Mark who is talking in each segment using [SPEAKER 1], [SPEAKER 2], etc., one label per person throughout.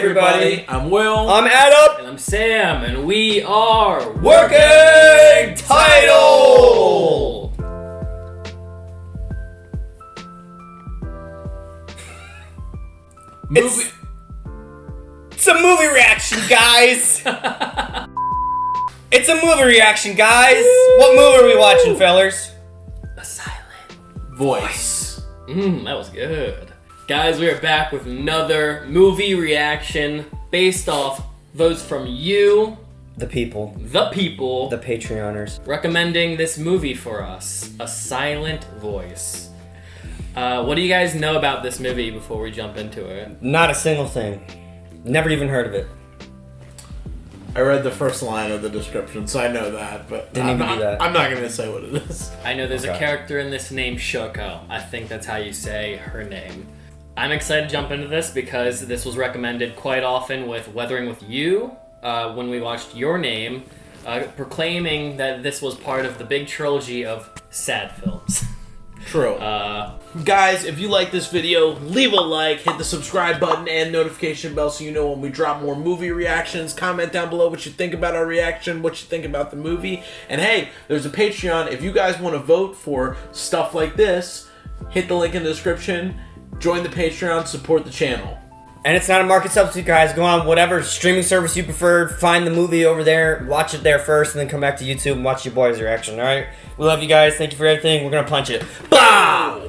[SPEAKER 1] everybody, I'm Will.
[SPEAKER 2] I'm Adam.
[SPEAKER 3] And I'm Sam, and we are
[SPEAKER 2] Working Title! It's a movie reaction, guys! It's a movie reaction, guys! What movie are we watching, fellers?
[SPEAKER 1] Voice.
[SPEAKER 3] That was good. Guys, we are back with another movie reaction based off votes from you,
[SPEAKER 2] The people.
[SPEAKER 3] the people,
[SPEAKER 2] The Patreoners.
[SPEAKER 3] recommending this movie for us, A Silent Voice. What do you guys know about this movie before we jump into it?
[SPEAKER 2] Not a single thing. Never even heard of it.
[SPEAKER 1] I read the first line of the description, so I know that, but
[SPEAKER 2] Didn't even do that.
[SPEAKER 1] I'm not going to say what it is.
[SPEAKER 3] I know there's a
[SPEAKER 2] Okay.
[SPEAKER 3] character in this named Shoko. I think that's how you say her name. I'm excited to jump into this because this was recommended quite often with Weathering with You when we watched Your Name, proclaiming that this was part of the big trilogy of sad films.
[SPEAKER 1] True. Guys, if you like this video, leave a like, hit the subscribe button and notification bell so you know when we drop more movie reactions. Comment down below what you think about our reaction, what you think about the movie. And hey, there's a Patreon. If you guys want to vote for stuff like this, hit the link in the description, join the Patreon, support the channel.
[SPEAKER 2] And it's not a market substitute, guys. Go on whatever streaming service you prefer. Find the movie over there. Watch it there first, and then come back to YouTube and watch your boys' reaction, alright? We love you guys. Thank you for everything. We're going to punch it. Bow!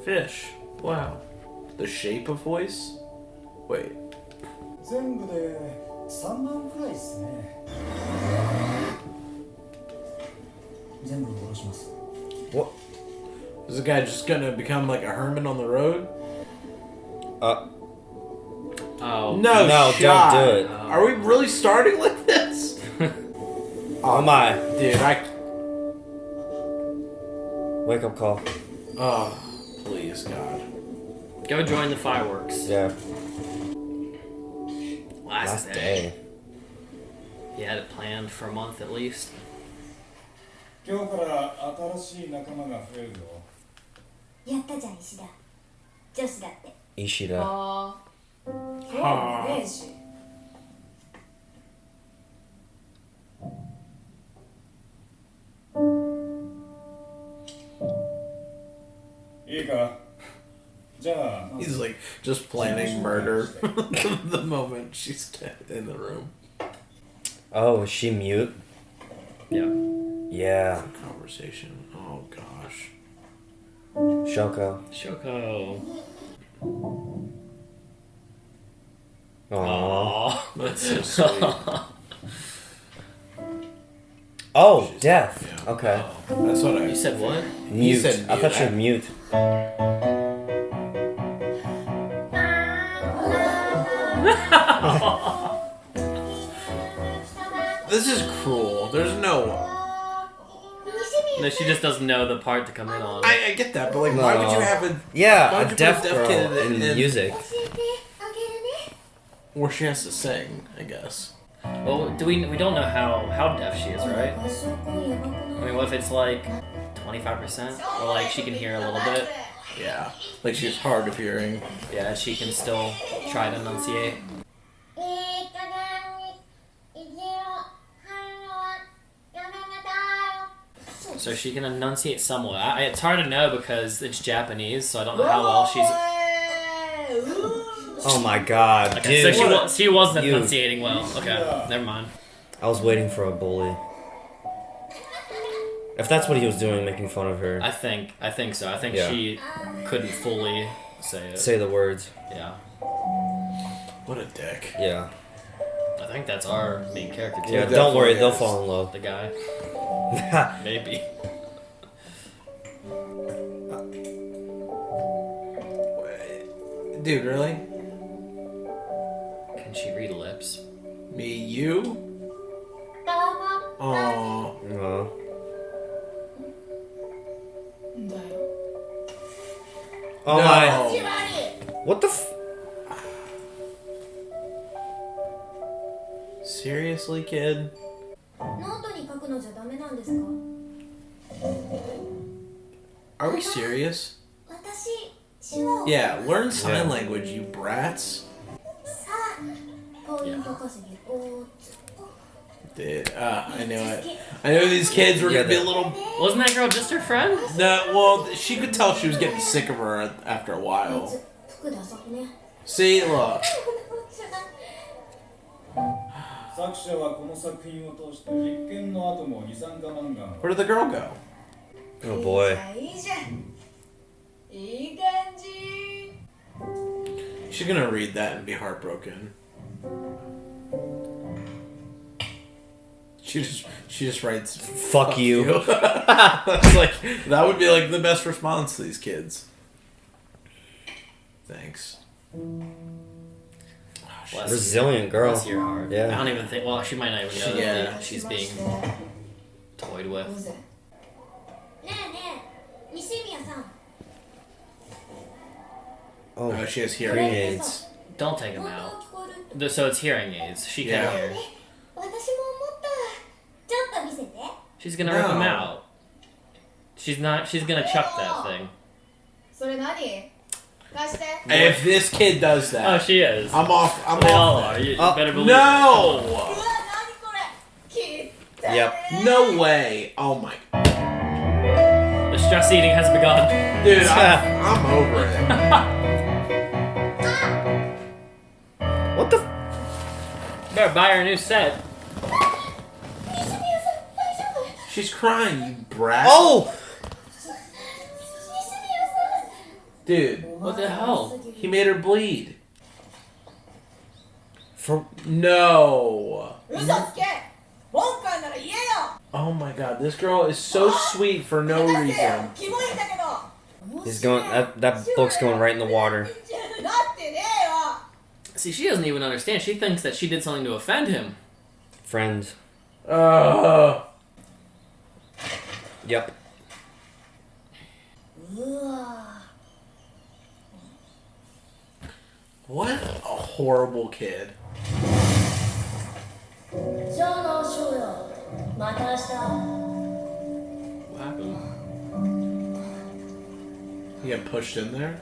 [SPEAKER 1] Fish. Wow. The shape of voice? Wait.
[SPEAKER 4] 全部で3万くらいですね。全部下ろします。
[SPEAKER 2] What?
[SPEAKER 1] Is the guy just gonna become like a hermit on the road?
[SPEAKER 3] Oh.
[SPEAKER 1] No, shot.
[SPEAKER 2] Don't do it.
[SPEAKER 1] Are we really starting like this?
[SPEAKER 2] Oh my.
[SPEAKER 1] Dude,
[SPEAKER 2] Wake up call.
[SPEAKER 1] Oh, please, God.
[SPEAKER 3] Go join the fireworks.
[SPEAKER 2] Yeah.
[SPEAKER 3] Last day. He had it planned for a month at least.
[SPEAKER 4] 今日から新しい仲間が増えるぞ。
[SPEAKER 5] やったじゃん石田女子だって
[SPEAKER 2] Ishida.
[SPEAKER 5] ああそうねえし
[SPEAKER 4] いいか。じゃあ
[SPEAKER 1] He's like just planning murder the moment she's in the room.
[SPEAKER 2] Oh, is she mute?
[SPEAKER 3] Yeah.
[SPEAKER 2] Yeah.
[SPEAKER 1] Conversation. Oh gosh.
[SPEAKER 2] Shoko.
[SPEAKER 3] Shoko.
[SPEAKER 2] Aww.
[SPEAKER 1] That's so sweet.
[SPEAKER 2] Oh, deaf. Okay.
[SPEAKER 1] That's what I
[SPEAKER 3] You said what?
[SPEAKER 2] Mute.
[SPEAKER 1] said
[SPEAKER 2] I thought she was
[SPEAKER 1] mute.
[SPEAKER 2] mute.
[SPEAKER 1] This is cruel. There's no.
[SPEAKER 3] No, she just doesn't know the part to come in on.
[SPEAKER 1] I get that, but like, why would you have a? Why
[SPEAKER 2] Yeah,
[SPEAKER 1] would
[SPEAKER 2] a
[SPEAKER 1] you
[SPEAKER 2] deaf
[SPEAKER 1] put a
[SPEAKER 2] girl
[SPEAKER 1] kid
[SPEAKER 2] in music.
[SPEAKER 5] 教えてあげるね
[SPEAKER 1] Or she has to sing, I guess.
[SPEAKER 3] Well, we don't know how deaf she is, right?
[SPEAKER 5] 合唱コンやばくない
[SPEAKER 3] I mean, what if it's like 25%? Or like she can hear a little bit?
[SPEAKER 1] Yeah, like she's hard of hearing.
[SPEAKER 3] Yeah, she can still try to enunciate.
[SPEAKER 5] いい加減に意地を張るのはやめなさい
[SPEAKER 3] So she can enunciate somewhat. It's hard to know because it's Japanese, so I don't know how well she's...
[SPEAKER 2] Oh my god,
[SPEAKER 3] Okay,
[SPEAKER 2] dude.
[SPEAKER 3] so she wasn't
[SPEAKER 2] You.
[SPEAKER 3] enunciating well. Okay, never mind.
[SPEAKER 2] I was waiting for a bully. If that's what he was doing, making fun of her.
[SPEAKER 3] I think so. I think
[SPEAKER 2] Yeah.
[SPEAKER 3] she couldn't fully say it.
[SPEAKER 2] Say the words.
[SPEAKER 3] Yeah.
[SPEAKER 1] What a dick.
[SPEAKER 2] Yeah.
[SPEAKER 3] I think that's our main character too.
[SPEAKER 2] Yeah,
[SPEAKER 1] It
[SPEAKER 2] don't worry,
[SPEAKER 1] definitely
[SPEAKER 2] they'll
[SPEAKER 1] is.
[SPEAKER 2] fall in love.
[SPEAKER 3] The guy. Maybe.
[SPEAKER 1] Dude, really?
[SPEAKER 3] Can she read lips?
[SPEAKER 1] Me, you?
[SPEAKER 5] どうも
[SPEAKER 1] Oh.
[SPEAKER 2] Oh
[SPEAKER 1] No.
[SPEAKER 2] my. What the f-
[SPEAKER 1] Seriously, kid?
[SPEAKER 5] ノートに書くのじゃダメなんですか
[SPEAKER 1] Are we serious?
[SPEAKER 5] 私手話を
[SPEAKER 1] Yeah, learn sign
[SPEAKER 2] Yeah.
[SPEAKER 1] language, you brats.
[SPEAKER 5] さあポイント稼ぎおつ
[SPEAKER 1] Dude, I knew it. I knew these kids were gonna be a little.
[SPEAKER 3] Wasn't that girl just her friend?
[SPEAKER 1] No, well, she could tell she was getting sick of her after a while.
[SPEAKER 5] 服で遊ぶね
[SPEAKER 1] See, look.
[SPEAKER 4] 作者はこの作品を通して実験の後も二酸化マンガン
[SPEAKER 1] Where did the girl go?
[SPEAKER 2] Oh boy.
[SPEAKER 5] いいじゃんいい感じ
[SPEAKER 1] She's gonna read that and be heartbroken. She just writes
[SPEAKER 2] Fuck you.
[SPEAKER 1] It's like that would be like the best response to these kids. Thanks.
[SPEAKER 3] Bless
[SPEAKER 2] Resilient girl.
[SPEAKER 3] Bless your heart.
[SPEAKER 2] Yeah.
[SPEAKER 3] I don't even think. Well, she might not even know
[SPEAKER 1] Yeah.
[SPEAKER 3] that she's being toyed with.
[SPEAKER 5] ねえねえ西宮さん
[SPEAKER 2] Oh,
[SPEAKER 1] Oh, she has hearing
[SPEAKER 2] hearing
[SPEAKER 1] aids.
[SPEAKER 2] aids.
[SPEAKER 3] Don't take him
[SPEAKER 5] 本当
[SPEAKER 3] out.
[SPEAKER 5] は聞こえる
[SPEAKER 3] So it's hearing aids. She
[SPEAKER 1] Yeah.
[SPEAKER 3] can hear.
[SPEAKER 5] 私も思ったちょっと見せて
[SPEAKER 3] She's gonna rip him
[SPEAKER 1] No.
[SPEAKER 3] out. She's not. She's gonna chuck that thing.
[SPEAKER 5] それ何貸して
[SPEAKER 1] If this kid does
[SPEAKER 3] Oh,
[SPEAKER 1] that,
[SPEAKER 3] she is.
[SPEAKER 1] I'm off. I'm
[SPEAKER 3] They all
[SPEAKER 1] off.
[SPEAKER 3] are. You
[SPEAKER 2] Oh,
[SPEAKER 3] better believe it.
[SPEAKER 5] う
[SPEAKER 1] No,
[SPEAKER 5] わ何これ切ったね
[SPEAKER 2] Yep.
[SPEAKER 1] no way. Oh my,
[SPEAKER 3] The stress eating has begun.
[SPEAKER 1] dude, I'm over it.
[SPEAKER 2] What the?
[SPEAKER 3] Better buy her a new set.
[SPEAKER 5] 西宮さん大丈夫
[SPEAKER 1] She's crying, you brat.
[SPEAKER 2] Oh!
[SPEAKER 5] 西宮さ
[SPEAKER 1] Dude,
[SPEAKER 3] What the hell?
[SPEAKER 1] he made her bleed.
[SPEAKER 2] For
[SPEAKER 1] No.
[SPEAKER 5] ん嘘つけ今回なら言えよ
[SPEAKER 1] Oh my god, this girl is so sweet for no
[SPEAKER 5] 話せよ
[SPEAKER 1] reason.
[SPEAKER 5] キモいんだけど
[SPEAKER 2] he's going. That book's going right in the water.
[SPEAKER 5] だってねえよ
[SPEAKER 3] See, she doesn't even understand. She thinks that she did something to offend him.
[SPEAKER 2] Friends. Yep.
[SPEAKER 5] うわ
[SPEAKER 1] What a horrible kid.
[SPEAKER 5] じゃあなしようよまた明日
[SPEAKER 3] What happened?
[SPEAKER 1] He got pushed in there?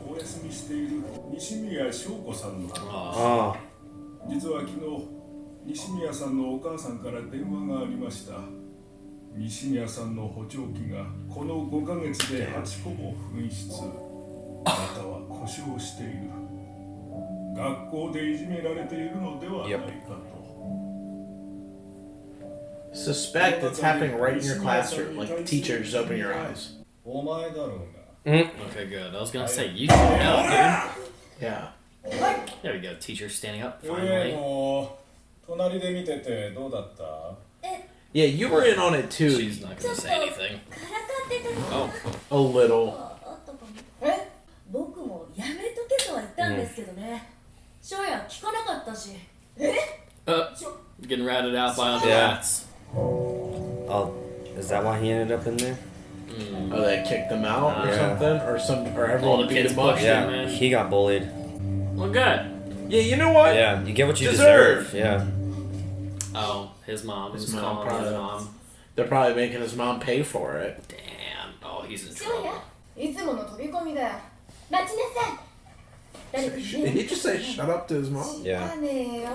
[SPEAKER 4] お休みしている西宮翔子さんの
[SPEAKER 3] Oh.
[SPEAKER 2] Oh.
[SPEAKER 4] 実は昨日西宮さんのお母さんから電話がありました。西宮さんの補聴器がこの5ヶ月で8個も紛失、または故障している。学校でいじめられているのではないかと。
[SPEAKER 1] Suspect it's happening right in your classroom. Like the teacher, just open your eyes.
[SPEAKER 4] お前だろうが。
[SPEAKER 3] Okay, good. I was gonna say you should know, dude.
[SPEAKER 1] Yeah.
[SPEAKER 3] There we go. Teacher standing up
[SPEAKER 4] え
[SPEAKER 3] finally.
[SPEAKER 4] もう隣で見ててどうだった？
[SPEAKER 1] Yeah, you were in on it too.
[SPEAKER 3] She's not gonna say anything.
[SPEAKER 5] からかってたの
[SPEAKER 3] Oh.
[SPEAKER 1] A little.
[SPEAKER 5] あったかもえ僕もやめとけとは言ったんですけどね翔也聞かなかったし
[SPEAKER 3] Getting ratted out by all the
[SPEAKER 2] Yeah.
[SPEAKER 3] rats.
[SPEAKER 2] Oh, is that why he ended up in there?
[SPEAKER 1] Oh, they kicked him out or
[SPEAKER 2] Yeah.
[SPEAKER 1] something, or
[SPEAKER 3] All
[SPEAKER 1] everyone
[SPEAKER 3] the
[SPEAKER 1] beat
[SPEAKER 3] kids
[SPEAKER 1] him up.
[SPEAKER 3] pushed
[SPEAKER 2] Yeah,
[SPEAKER 3] him, man.
[SPEAKER 2] he got bullied.
[SPEAKER 3] Well, good.
[SPEAKER 1] Yeah, you know what?
[SPEAKER 2] Yeah, you get what you
[SPEAKER 1] Deserved.
[SPEAKER 2] deserve. Yeah.
[SPEAKER 3] Oh, his mom.
[SPEAKER 1] His
[SPEAKER 3] His
[SPEAKER 1] mom
[SPEAKER 3] calling his
[SPEAKER 1] probably-
[SPEAKER 3] mom.
[SPEAKER 1] They're probably making his mom pay for it.
[SPEAKER 3] Damn. Oh, he's in
[SPEAKER 5] 翔
[SPEAKER 3] trouble.
[SPEAKER 5] 也いつもの飛び込みだよ待ちなさい誰か
[SPEAKER 1] Did he just say shut up to his mom?
[SPEAKER 5] 知らねえよ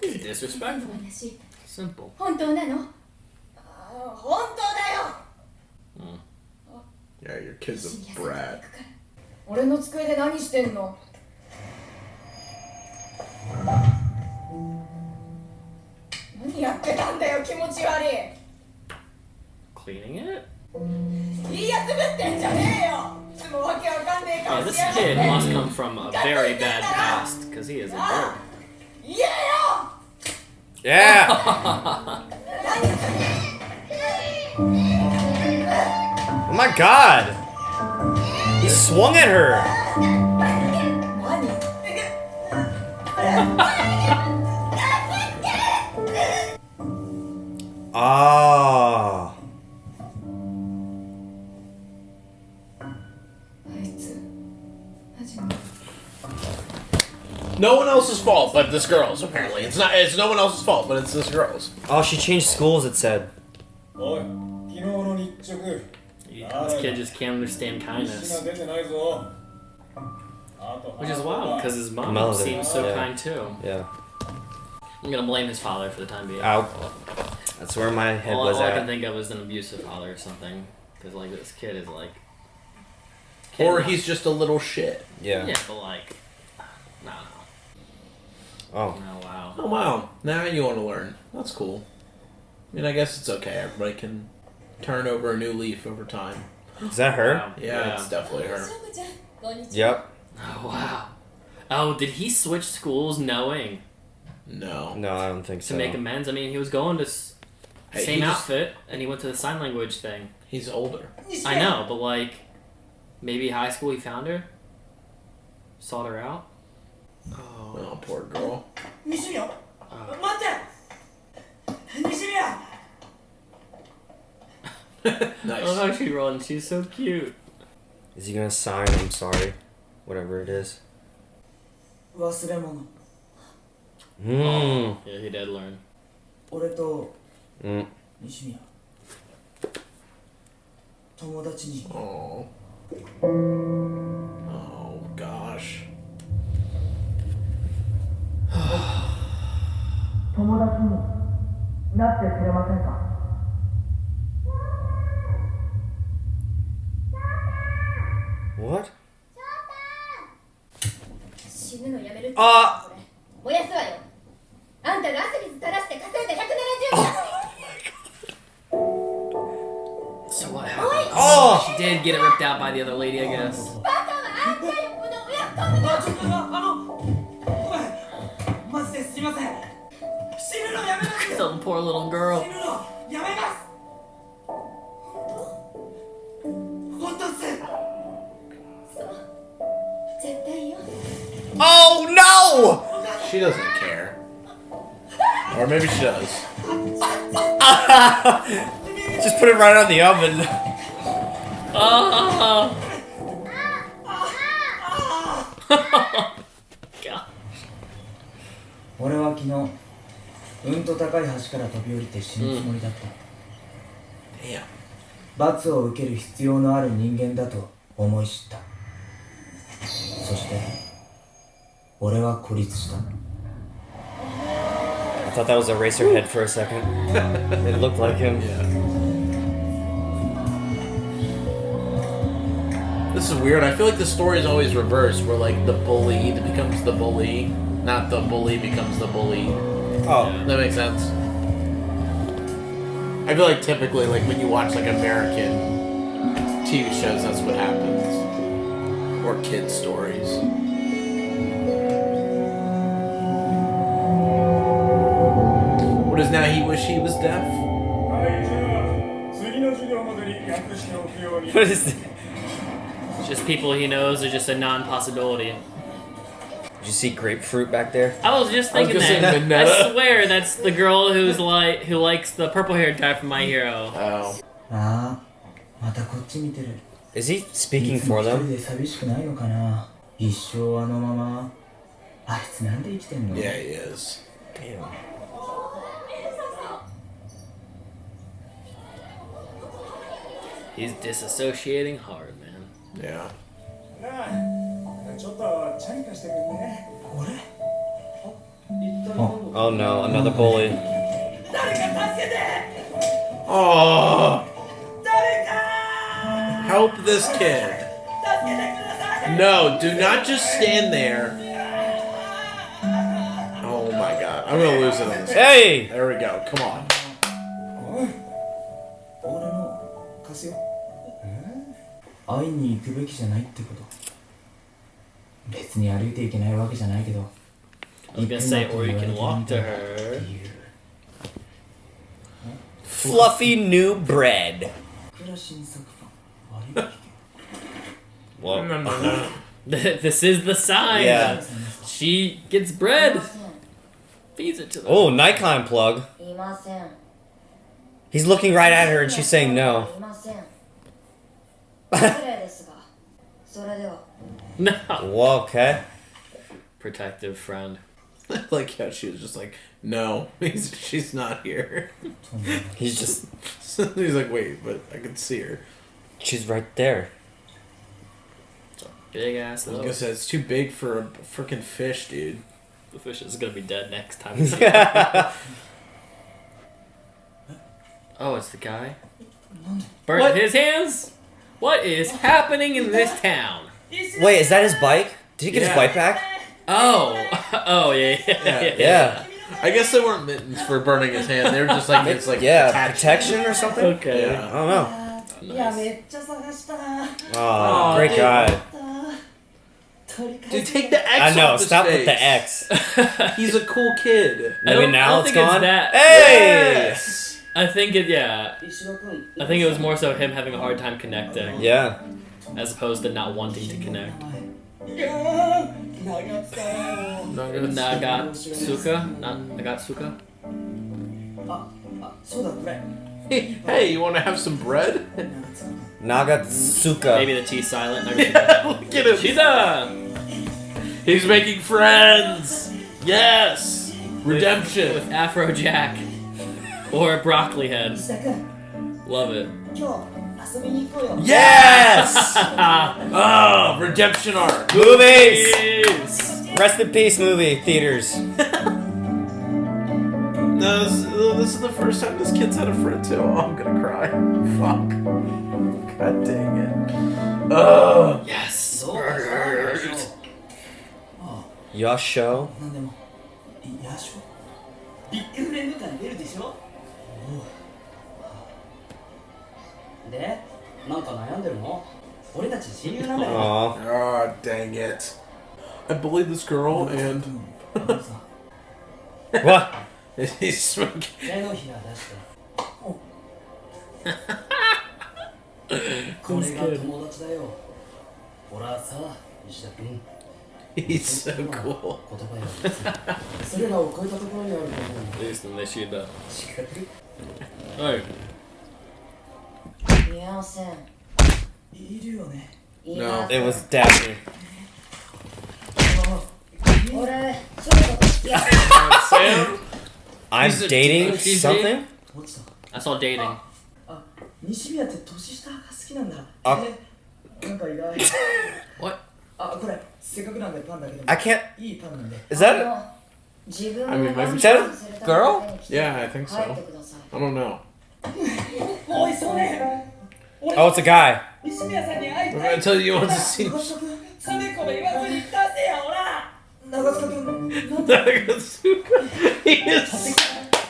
[SPEAKER 1] Okay.
[SPEAKER 3] Disrespectful.
[SPEAKER 5] 話
[SPEAKER 3] Simple.
[SPEAKER 5] 本当なのあ本当だよ
[SPEAKER 1] Yeah, your kid's a brat.
[SPEAKER 5] 俺の机で何してんの何やってたんだよ気持ち悪
[SPEAKER 3] Cleaning it?
[SPEAKER 5] いいやつぶってんじゃねえよいつもわけわかんねえ
[SPEAKER 3] Oh,
[SPEAKER 5] 顔
[SPEAKER 3] this
[SPEAKER 5] しやがっ
[SPEAKER 3] kid
[SPEAKER 5] て
[SPEAKER 3] must come from a very bad past because he is a jerk.
[SPEAKER 5] 言えよ
[SPEAKER 2] Yeah. Oh my God. He swung at her.
[SPEAKER 5] 何
[SPEAKER 2] Ah.
[SPEAKER 5] あいつ初めて
[SPEAKER 1] No one else's fault but this girl's, apparently. It's no one else's fault, but it's this girl's.
[SPEAKER 2] Oh, she changed schools. It said.
[SPEAKER 4] おい、昨日の日直、
[SPEAKER 3] This kid just can't understand kindness.
[SPEAKER 4] 出てないぞ
[SPEAKER 3] Which is wild, because his mom
[SPEAKER 2] Melody,
[SPEAKER 3] seems so
[SPEAKER 2] yeah.
[SPEAKER 3] kind too.
[SPEAKER 2] Yeah.
[SPEAKER 3] I'm gonna blame his father for the time being.
[SPEAKER 2] Ow. That's where my head was
[SPEAKER 3] all I can
[SPEAKER 2] at.
[SPEAKER 3] think of is an abusive father or something. Because, like, this kid is like.
[SPEAKER 1] Or he's just a little shit.
[SPEAKER 2] Yeah.
[SPEAKER 3] Yeah, but like. No.
[SPEAKER 2] Oh.
[SPEAKER 3] No, wow.
[SPEAKER 1] Oh wow! Now you want to learn. That's cool. I mean, I guess it's okay. Everybody can turn over a new leaf over time.
[SPEAKER 2] Is that her?
[SPEAKER 3] Wow.
[SPEAKER 1] Yeah, it's definitely her.
[SPEAKER 2] Yep.
[SPEAKER 3] Oh, wow. Oh, did he switch schools knowing
[SPEAKER 1] No.
[SPEAKER 2] No, I don't think
[SPEAKER 3] to
[SPEAKER 2] so.
[SPEAKER 3] make amends? I mean, he was going to
[SPEAKER 1] Hey,
[SPEAKER 3] same
[SPEAKER 1] he just-
[SPEAKER 3] outfit, and he went to the sign language thing.
[SPEAKER 1] He's older.
[SPEAKER 3] I know, but like, maybe high school he found her, sought her out.
[SPEAKER 1] Oh, poor girl.
[SPEAKER 6] 西宮待って西宮
[SPEAKER 3] I love how she runs. She's so cute.
[SPEAKER 2] Is he gonna sign I'm sorry? Whatever it is.
[SPEAKER 6] 忘れ物
[SPEAKER 2] Hmm.
[SPEAKER 3] Yeah, he did learn.
[SPEAKER 6] 俺と
[SPEAKER 2] Mm.
[SPEAKER 6] 西宮友達に
[SPEAKER 1] Oh. Oh gosh.
[SPEAKER 6] 友達になってくれませんか
[SPEAKER 2] What?
[SPEAKER 5] 死ぬのやめるって
[SPEAKER 2] あ
[SPEAKER 5] 燃やすわよあんたが汗水垂らして稼いだ170円
[SPEAKER 3] So what happened?
[SPEAKER 2] Oh!
[SPEAKER 3] She did get it ripped out by the other lady, I guess.
[SPEAKER 5] バカはあんたよこの親子の
[SPEAKER 6] ちょっとごめんマジですいません死ぬのやめます
[SPEAKER 3] The poor little girl.
[SPEAKER 6] 死ぬのやめます本当っす
[SPEAKER 5] 絶対よ
[SPEAKER 2] Oh no!
[SPEAKER 1] She doesn't care. Or maybe she does.
[SPEAKER 2] Just put it right on the oven.
[SPEAKER 3] Oh! God.
[SPEAKER 6] 俺は昨日うんと高い橋から飛び降りて死ぬつもりだった、
[SPEAKER 1] Damn.
[SPEAKER 6] 罰を受ける必要のある人間だと思い知ったそして俺は孤立した
[SPEAKER 2] I thought that was Eraserhead for a second. It looked like him.
[SPEAKER 1] This is weird. I feel like the story is always reversed, where like the bully becomes the bully, not the bully becomes the bully.
[SPEAKER 2] Oh.
[SPEAKER 1] That makes sense. I feel like typically, like when you watch like American TV shows, that's what happens, or kids stories. What is now? He wish he was deaf.
[SPEAKER 4] はいじゃあ次の授業までに訳しておくように
[SPEAKER 2] What is this?
[SPEAKER 3] Just people he knows are just a non-possibility.
[SPEAKER 2] Did you see grapefruit back there?
[SPEAKER 3] I was just thinking
[SPEAKER 1] gonna say
[SPEAKER 3] that.
[SPEAKER 1] Minetta.
[SPEAKER 3] I swear that's the girl who likes the purple-haired guy from My Hero.
[SPEAKER 1] Oh.
[SPEAKER 6] ああまたこっち見てる
[SPEAKER 2] Is he speaking
[SPEAKER 6] いつも
[SPEAKER 2] for
[SPEAKER 6] 一人
[SPEAKER 2] them?
[SPEAKER 6] で寂しくないのかな一生あのままあいつなんで生きてんの
[SPEAKER 1] Yeah, he is.
[SPEAKER 2] Damn.
[SPEAKER 3] He's disassociating hard, man.
[SPEAKER 1] Yeah.
[SPEAKER 4] なあちょっとチャリ貸してくんね
[SPEAKER 6] 俺
[SPEAKER 2] Oh no, another bully.
[SPEAKER 6] 誰か助けて
[SPEAKER 1] Oh.
[SPEAKER 6] 誰か
[SPEAKER 1] Help this kid.
[SPEAKER 6] 助けてください
[SPEAKER 1] No, do not just stand there. Oh my god. I'm gonna lose it on this.
[SPEAKER 2] Hey!
[SPEAKER 1] There we go. Come on.
[SPEAKER 6] おい俺の貸すよ会いに行くべきじゃないってこと別に歩いていけないわけじゃないけど
[SPEAKER 3] I was gonna say, or you can walk to her.
[SPEAKER 2] Fluffy new bread.
[SPEAKER 6] クラ新作パン割引
[SPEAKER 2] Whoa.
[SPEAKER 3] This is the sign.
[SPEAKER 2] Yeah.
[SPEAKER 3] She gets bread. Feeds it to them.
[SPEAKER 2] Oh, Nikon plug.
[SPEAKER 5] いません
[SPEAKER 2] He's looking right at her and she's saying no.
[SPEAKER 5] いません失礼ですがそれでは
[SPEAKER 3] No.
[SPEAKER 2] Whoa, okay.
[SPEAKER 3] Protective friend.
[SPEAKER 1] Like how she was just like, no, she's not here.
[SPEAKER 2] He's just
[SPEAKER 1] He's like, wait, but I can see her.
[SPEAKER 2] She's right there.
[SPEAKER 3] Big ass.
[SPEAKER 1] I was gonna say, it's too big for a freaking fish, dude.
[SPEAKER 3] The fish is gonna be dead next time. Oh, it's the guy. Burnt his hands. What is happening in this town?
[SPEAKER 2] Wait, is that his bike? Did he get his bike back?
[SPEAKER 3] Oh, oh yeah.
[SPEAKER 2] Yeah.
[SPEAKER 1] I guess they weren't mittens for burning his hand. They were just like it's like
[SPEAKER 2] Yeah,
[SPEAKER 1] attached.
[SPEAKER 2] protection or something?
[SPEAKER 3] Okay.
[SPEAKER 1] Yeah.
[SPEAKER 2] I don't know.
[SPEAKER 5] いやめっちゃ探したな
[SPEAKER 2] Oh, great guy.
[SPEAKER 5] 取り返
[SPEAKER 1] Dude,
[SPEAKER 5] せ
[SPEAKER 1] take the X
[SPEAKER 2] I know,
[SPEAKER 1] off his
[SPEAKER 2] stop
[SPEAKER 1] face.
[SPEAKER 2] with the X.
[SPEAKER 1] He's a cool kid.
[SPEAKER 2] Maybe now it's
[SPEAKER 3] think it's
[SPEAKER 2] gone?
[SPEAKER 3] that.
[SPEAKER 2] Hey!
[SPEAKER 1] Yes.
[SPEAKER 3] I think it. Yeah.
[SPEAKER 5] 石野君
[SPEAKER 3] I think it was more so him having a hard time connecting,
[SPEAKER 2] Yeah.
[SPEAKER 3] as opposed to not wanting to connect.
[SPEAKER 5] いやー長津だよ
[SPEAKER 3] Nagatsuka? Not Nagatsuka?
[SPEAKER 5] あそうだこれ
[SPEAKER 1] Hey, you want to have some bread?
[SPEAKER 2] Nagatsuka.
[SPEAKER 3] Maybe the T silent.
[SPEAKER 1] Yeah, look at him.
[SPEAKER 3] Shida!
[SPEAKER 1] He's making friends. Yes. Redemption.
[SPEAKER 3] With Afrojack. Or Broccoli Head.
[SPEAKER 5] 石田君
[SPEAKER 3] Love it.
[SPEAKER 5] 今日遊びに行こうよ
[SPEAKER 2] Yes!
[SPEAKER 1] Oh, redemption arc.
[SPEAKER 2] Movies!
[SPEAKER 3] Peace!
[SPEAKER 2] Rest in peace movie theaters.
[SPEAKER 1] No, this is the first time this kid's had a friend too. Oh, I'm gonna cry. Fuck. God dang it. Oh.
[SPEAKER 3] Yes!
[SPEAKER 5] どうかしたでしょ
[SPEAKER 2] Yasho.
[SPEAKER 5] なんでもヤショビッグフレンド感出るでしょでなんか悩んでるの俺たち親友なんだよ
[SPEAKER 2] Aw.
[SPEAKER 1] Oh, dang it. I bullied this girl and
[SPEAKER 5] さ
[SPEAKER 2] What?
[SPEAKER 1] he's smoking.
[SPEAKER 5] 手のひら出してこれが友達だよほらさ石田君
[SPEAKER 1] He's so cool.
[SPEAKER 5] 言葉やそれらを超えたところにあると思う
[SPEAKER 3] Listen, they shoot that.
[SPEAKER 5] しっかり
[SPEAKER 3] Oh.
[SPEAKER 5] いやせんいるよね
[SPEAKER 1] No.
[SPEAKER 2] It was Daphne.
[SPEAKER 5] 俺ちょっと付き合って
[SPEAKER 3] Sam?
[SPEAKER 2] I'm
[SPEAKER 3] She's a-
[SPEAKER 2] dating
[SPEAKER 3] she's
[SPEAKER 2] something?
[SPEAKER 5] 落ちた
[SPEAKER 3] I saw dating.
[SPEAKER 5] あ西宮って年下が好きなんだ
[SPEAKER 2] あ
[SPEAKER 5] なんか意外
[SPEAKER 3] What?
[SPEAKER 5] あこれせっかくなんでパンだけでも
[SPEAKER 2] I can't.
[SPEAKER 5] いいパンなんで
[SPEAKER 2] Is that?
[SPEAKER 1] I mean, my-
[SPEAKER 2] Is that a girl?
[SPEAKER 1] Yeah, I think so. I don't know.
[SPEAKER 5] おいそうね
[SPEAKER 2] Oh, it's a guy.
[SPEAKER 5] 西宮さんに会い
[SPEAKER 1] I'm
[SPEAKER 5] たい
[SPEAKER 1] gonna tell you what to see.
[SPEAKER 5] 長塚君サメコの言わずに出せやほら長塚君なんで
[SPEAKER 1] He is.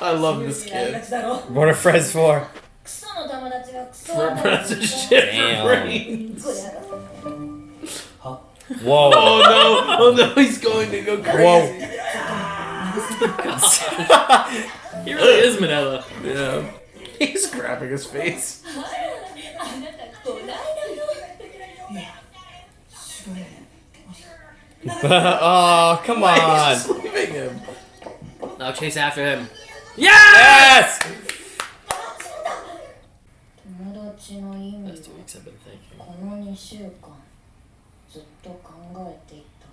[SPEAKER 1] I love this
[SPEAKER 5] やりが
[SPEAKER 1] kid.
[SPEAKER 5] ちだろ
[SPEAKER 2] What are friends for?
[SPEAKER 5] クソの友達がクソ
[SPEAKER 1] For princess shit for
[SPEAKER 2] Damn.
[SPEAKER 1] brains.
[SPEAKER 2] Whoa.
[SPEAKER 1] Oh no! Oh no! He's going to go crazy.
[SPEAKER 3] He really is Manila.
[SPEAKER 1] Yeah. He's grabbing his face.
[SPEAKER 5] あなたこないだよ
[SPEAKER 2] Oh, come
[SPEAKER 1] Why
[SPEAKER 2] on.
[SPEAKER 1] is he just leaving him?
[SPEAKER 3] Now chase after him.
[SPEAKER 2] Yes!
[SPEAKER 5] 友達の意味
[SPEAKER 3] That's 2 weeks I've been thinking.
[SPEAKER 5] この2週間ずっと考えていた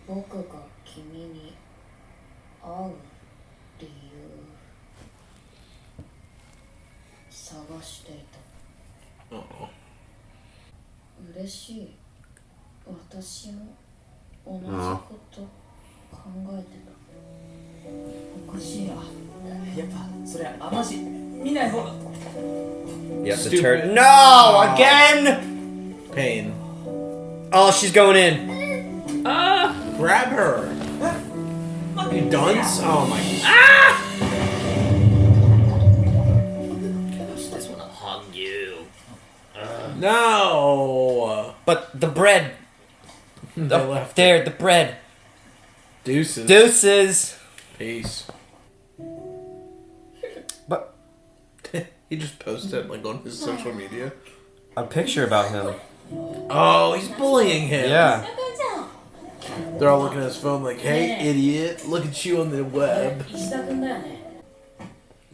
[SPEAKER 5] 僕が君に会う理由探していた
[SPEAKER 1] Oh.
[SPEAKER 5] 嬉しい私も同じこと考えてたおかしいなやっぱそれマジ見ない方が
[SPEAKER 2] You have to
[SPEAKER 1] Stupid.
[SPEAKER 2] turn. No! Again!
[SPEAKER 1] Pain.
[SPEAKER 2] Oh, she's going in.
[SPEAKER 3] Ah!
[SPEAKER 1] Grab her. You dunce? Oh my.
[SPEAKER 3] I just wanna hug you.
[SPEAKER 1] No.
[SPEAKER 2] But the bread.
[SPEAKER 1] They left.
[SPEAKER 2] There, the bread.
[SPEAKER 1] Deuces.
[SPEAKER 2] Deuces.
[SPEAKER 1] Peace.
[SPEAKER 2] But
[SPEAKER 1] He just posted like on his social media.
[SPEAKER 2] a picture about him.
[SPEAKER 1] Oh, he's bullying him.
[SPEAKER 2] Yeah.
[SPEAKER 1] They're all looking at his phone like, "Hey, idiot! Look at you on the web."
[SPEAKER 5] 石田君だよね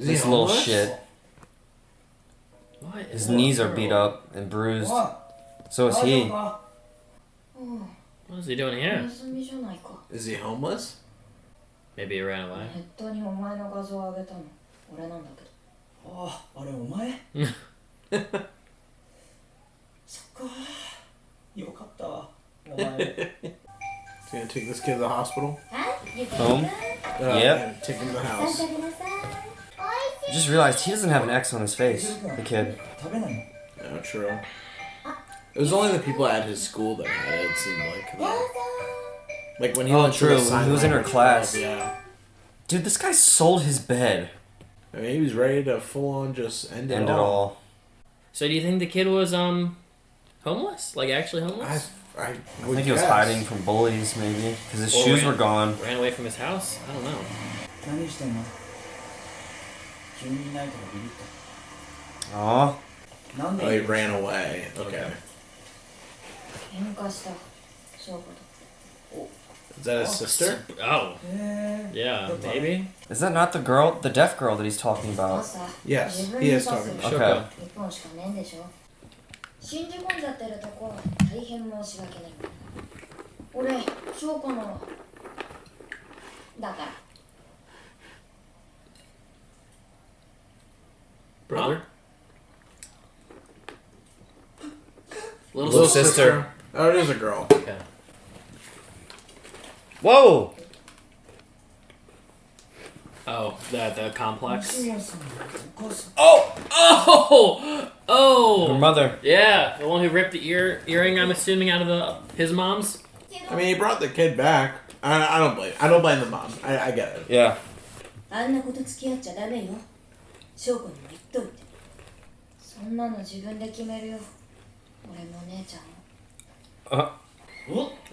[SPEAKER 1] Is he
[SPEAKER 2] This little
[SPEAKER 1] homeless?
[SPEAKER 2] shit.
[SPEAKER 3] What?
[SPEAKER 2] His knees are beat up and bruised. So is he.
[SPEAKER 3] What is he doing here?
[SPEAKER 5] 盗みじゃないか
[SPEAKER 1] Is he homeless?
[SPEAKER 3] Maybe he ran away.
[SPEAKER 5] ネットにお前の画像を上げたの俺なんだけどあああれお前
[SPEAKER 1] He's gonna take this kid to the hospital.
[SPEAKER 2] Home? Yep.
[SPEAKER 1] Take him to the house.
[SPEAKER 2] I just realized he doesn't have an X on his face, the kid.
[SPEAKER 1] Yeah, true. It was only the people at his school that had it, it seemed like. Though. Like when he went
[SPEAKER 2] true.
[SPEAKER 1] to the sign
[SPEAKER 2] He was in her
[SPEAKER 1] language
[SPEAKER 2] class.
[SPEAKER 1] club, yeah.
[SPEAKER 2] Dude, this guy sold his bed.
[SPEAKER 1] I mean, he was ready to full on just end it
[SPEAKER 2] End it all.
[SPEAKER 3] So do you think the kid was homeless? Like actually homeless?
[SPEAKER 1] I
[SPEAKER 2] I think he was hiding from bullies, maybe. Because his
[SPEAKER 3] Or
[SPEAKER 2] shoes
[SPEAKER 3] ran-
[SPEAKER 2] were gone.
[SPEAKER 3] Ran away from his house? I don't know.
[SPEAKER 6] 何してんの急にいないからビビった。
[SPEAKER 2] Aw.
[SPEAKER 6] なんで
[SPEAKER 1] Oh, he ran away. Okay.
[SPEAKER 5] 喧嘩した翔子と
[SPEAKER 1] Is that his sister?
[SPEAKER 3] Oh,
[SPEAKER 6] へ
[SPEAKER 3] yeah, maybe.
[SPEAKER 2] Is that not the girl, the deaf girl that he's talking about?
[SPEAKER 5] 朝
[SPEAKER 1] Yes,
[SPEAKER 5] 自分
[SPEAKER 1] he
[SPEAKER 5] に
[SPEAKER 1] is
[SPEAKER 5] パス
[SPEAKER 1] talking.
[SPEAKER 2] Okay.
[SPEAKER 3] Shoko.
[SPEAKER 5] 一本しかねえんでしょ信じ込んじゃってるとこ大変申し訳ない俺翔子のだから
[SPEAKER 3] Brother?
[SPEAKER 2] Little sister.
[SPEAKER 1] Oh, it is a girl.
[SPEAKER 3] Okay.
[SPEAKER 2] Whoa!
[SPEAKER 3] Oh, the complex.
[SPEAKER 6] 西宮さんのお母さん
[SPEAKER 3] Oh!
[SPEAKER 2] Her
[SPEAKER 3] Oh!
[SPEAKER 2] mother.
[SPEAKER 3] Yeah, the one who ripped the earring, I'm assuming, out of his mom's.
[SPEAKER 1] I mean, he brought the kid back. I don't blame. I don't blame the mom. I get it.
[SPEAKER 2] Yeah.
[SPEAKER 5] あんなこと付き合っちゃダメよ翔子にも言っといてそんなの自分で決めるよ俺も姉ちゃんも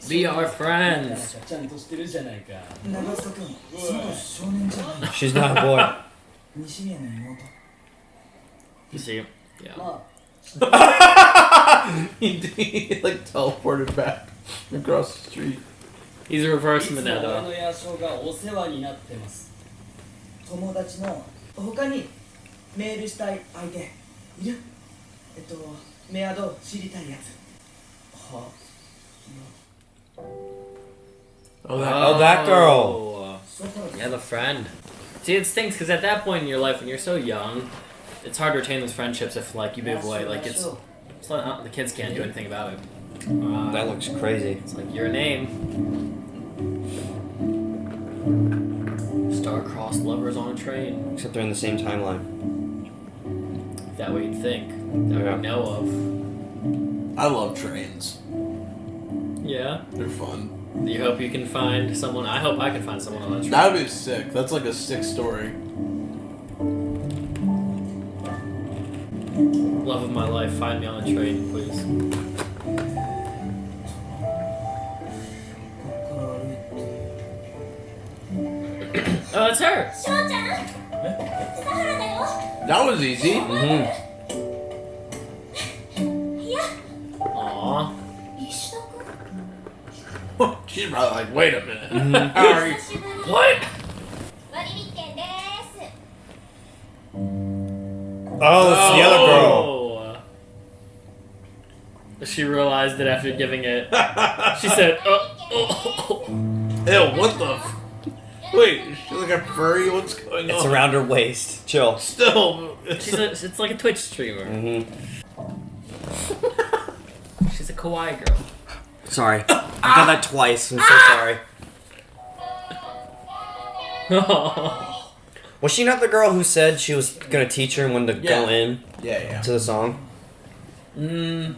[SPEAKER 3] Be our friends.
[SPEAKER 7] ちゃんとしてるじゃないか。
[SPEAKER 6] 長塚君その子少年じゃない
[SPEAKER 2] She's not a boy.
[SPEAKER 6] 西宮の妹
[SPEAKER 3] You see? Yeah.
[SPEAKER 6] ま
[SPEAKER 1] he like teleported back across the street.
[SPEAKER 3] He's
[SPEAKER 7] い
[SPEAKER 3] reverse
[SPEAKER 7] つも
[SPEAKER 3] Mineta.
[SPEAKER 7] 俺の野将がお世話になってます。
[SPEAKER 6] 友達の他にメールしたい相手いるメアド知りたいやつは
[SPEAKER 1] Oh, that.
[SPEAKER 2] Oh, that girl.
[SPEAKER 3] Oh.
[SPEAKER 6] そこ
[SPEAKER 3] Yeah, the friend. See, it stinks because at that point in your life, when you're so young, it's hard to retain those friendships if like you move away. Like it's like, the kids can't do anything about it.
[SPEAKER 2] That looks crazy.
[SPEAKER 3] It's like your name. Star-crossed lovers on a train.
[SPEAKER 2] Except they're in the same timeline.
[SPEAKER 3] That way you'd think. That
[SPEAKER 2] Yeah.
[SPEAKER 3] we know of.
[SPEAKER 1] I love trains.
[SPEAKER 3] Yeah.
[SPEAKER 1] They're fun.
[SPEAKER 3] You hope you can find someone. I hope I can find someone on a train.
[SPEAKER 1] That would be sick. That's like a sick story.
[SPEAKER 3] Love of my life, find me on a train, please.
[SPEAKER 6] ここから歩いて
[SPEAKER 3] Oh, it's her!
[SPEAKER 1] That was easy.
[SPEAKER 2] Mm-hmm.
[SPEAKER 3] Aww.
[SPEAKER 1] She's probably like, wait a minute.
[SPEAKER 2] Mm-hmm.
[SPEAKER 1] How are you? What?
[SPEAKER 2] Oh, it's the other girl.
[SPEAKER 3] Oh. She realized it after giving it. She said, oh.
[SPEAKER 1] Ew, what the? Wait, is she like a furry? What's going
[SPEAKER 2] It's
[SPEAKER 1] on?
[SPEAKER 2] around her waist. Chill.
[SPEAKER 1] Still. It's
[SPEAKER 3] It's like a Twitch streamer.
[SPEAKER 2] Mm-hmm.
[SPEAKER 3] She's a kawaii girl.
[SPEAKER 2] Sorry. I got that twice. I'm so sorry. Was she not the girl who said she was gonna teach her when to go in
[SPEAKER 1] yeah.
[SPEAKER 2] to the song?
[SPEAKER 1] No,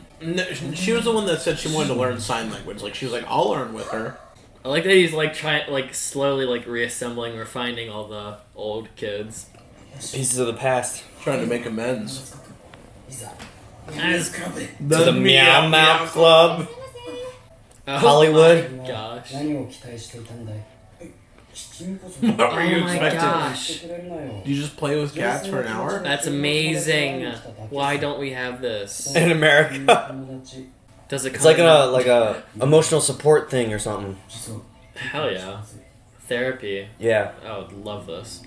[SPEAKER 1] she was the one that said she wanted to learn sign language. Like she was like, I'll learn with her.
[SPEAKER 3] I like that he's like trying, like slowly like reassembling or finding all the old kids.
[SPEAKER 2] Pieces of the past.
[SPEAKER 1] Trying to make amends.
[SPEAKER 6] いざ
[SPEAKER 3] As
[SPEAKER 2] To the Meow Meow Club.
[SPEAKER 3] oh
[SPEAKER 2] Hollywood.
[SPEAKER 3] my gosh.
[SPEAKER 7] 何を期待していたんだい。
[SPEAKER 6] 君こそ
[SPEAKER 1] What were you
[SPEAKER 3] Oh my
[SPEAKER 1] expecting?
[SPEAKER 7] して
[SPEAKER 3] gosh.
[SPEAKER 7] くれるなよ。
[SPEAKER 1] You just play with cats for an hour?
[SPEAKER 3] That's amazing. Why don't we have this?
[SPEAKER 2] In America.
[SPEAKER 7] 友達
[SPEAKER 3] Does it
[SPEAKER 2] It's
[SPEAKER 3] come
[SPEAKER 2] like a emotional support thing or something.
[SPEAKER 6] 実は
[SPEAKER 3] Hell yeah. Therapy.
[SPEAKER 2] Yeah.
[SPEAKER 3] I would love this.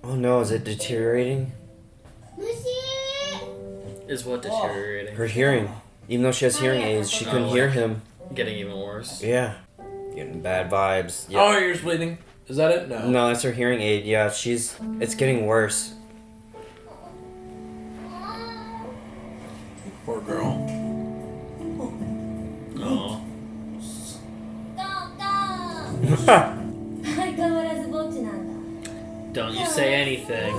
[SPEAKER 2] Oh no, is it deteriorating?
[SPEAKER 3] Is what deteriorating.
[SPEAKER 2] Her hearing. Even though she has hearing aids, she couldn't hear him.
[SPEAKER 3] Getting even worse.
[SPEAKER 2] Yeah. Getting bad vibes.
[SPEAKER 1] Oh,
[SPEAKER 2] Yeah.
[SPEAKER 1] her ears bleeding. Is that it? No.
[SPEAKER 2] No, that's her hearing aid. Yeah, it's getting worse.
[SPEAKER 1] Poor girl.
[SPEAKER 5] 相変わらずぼっちなんだ。
[SPEAKER 3] Don't you say anything.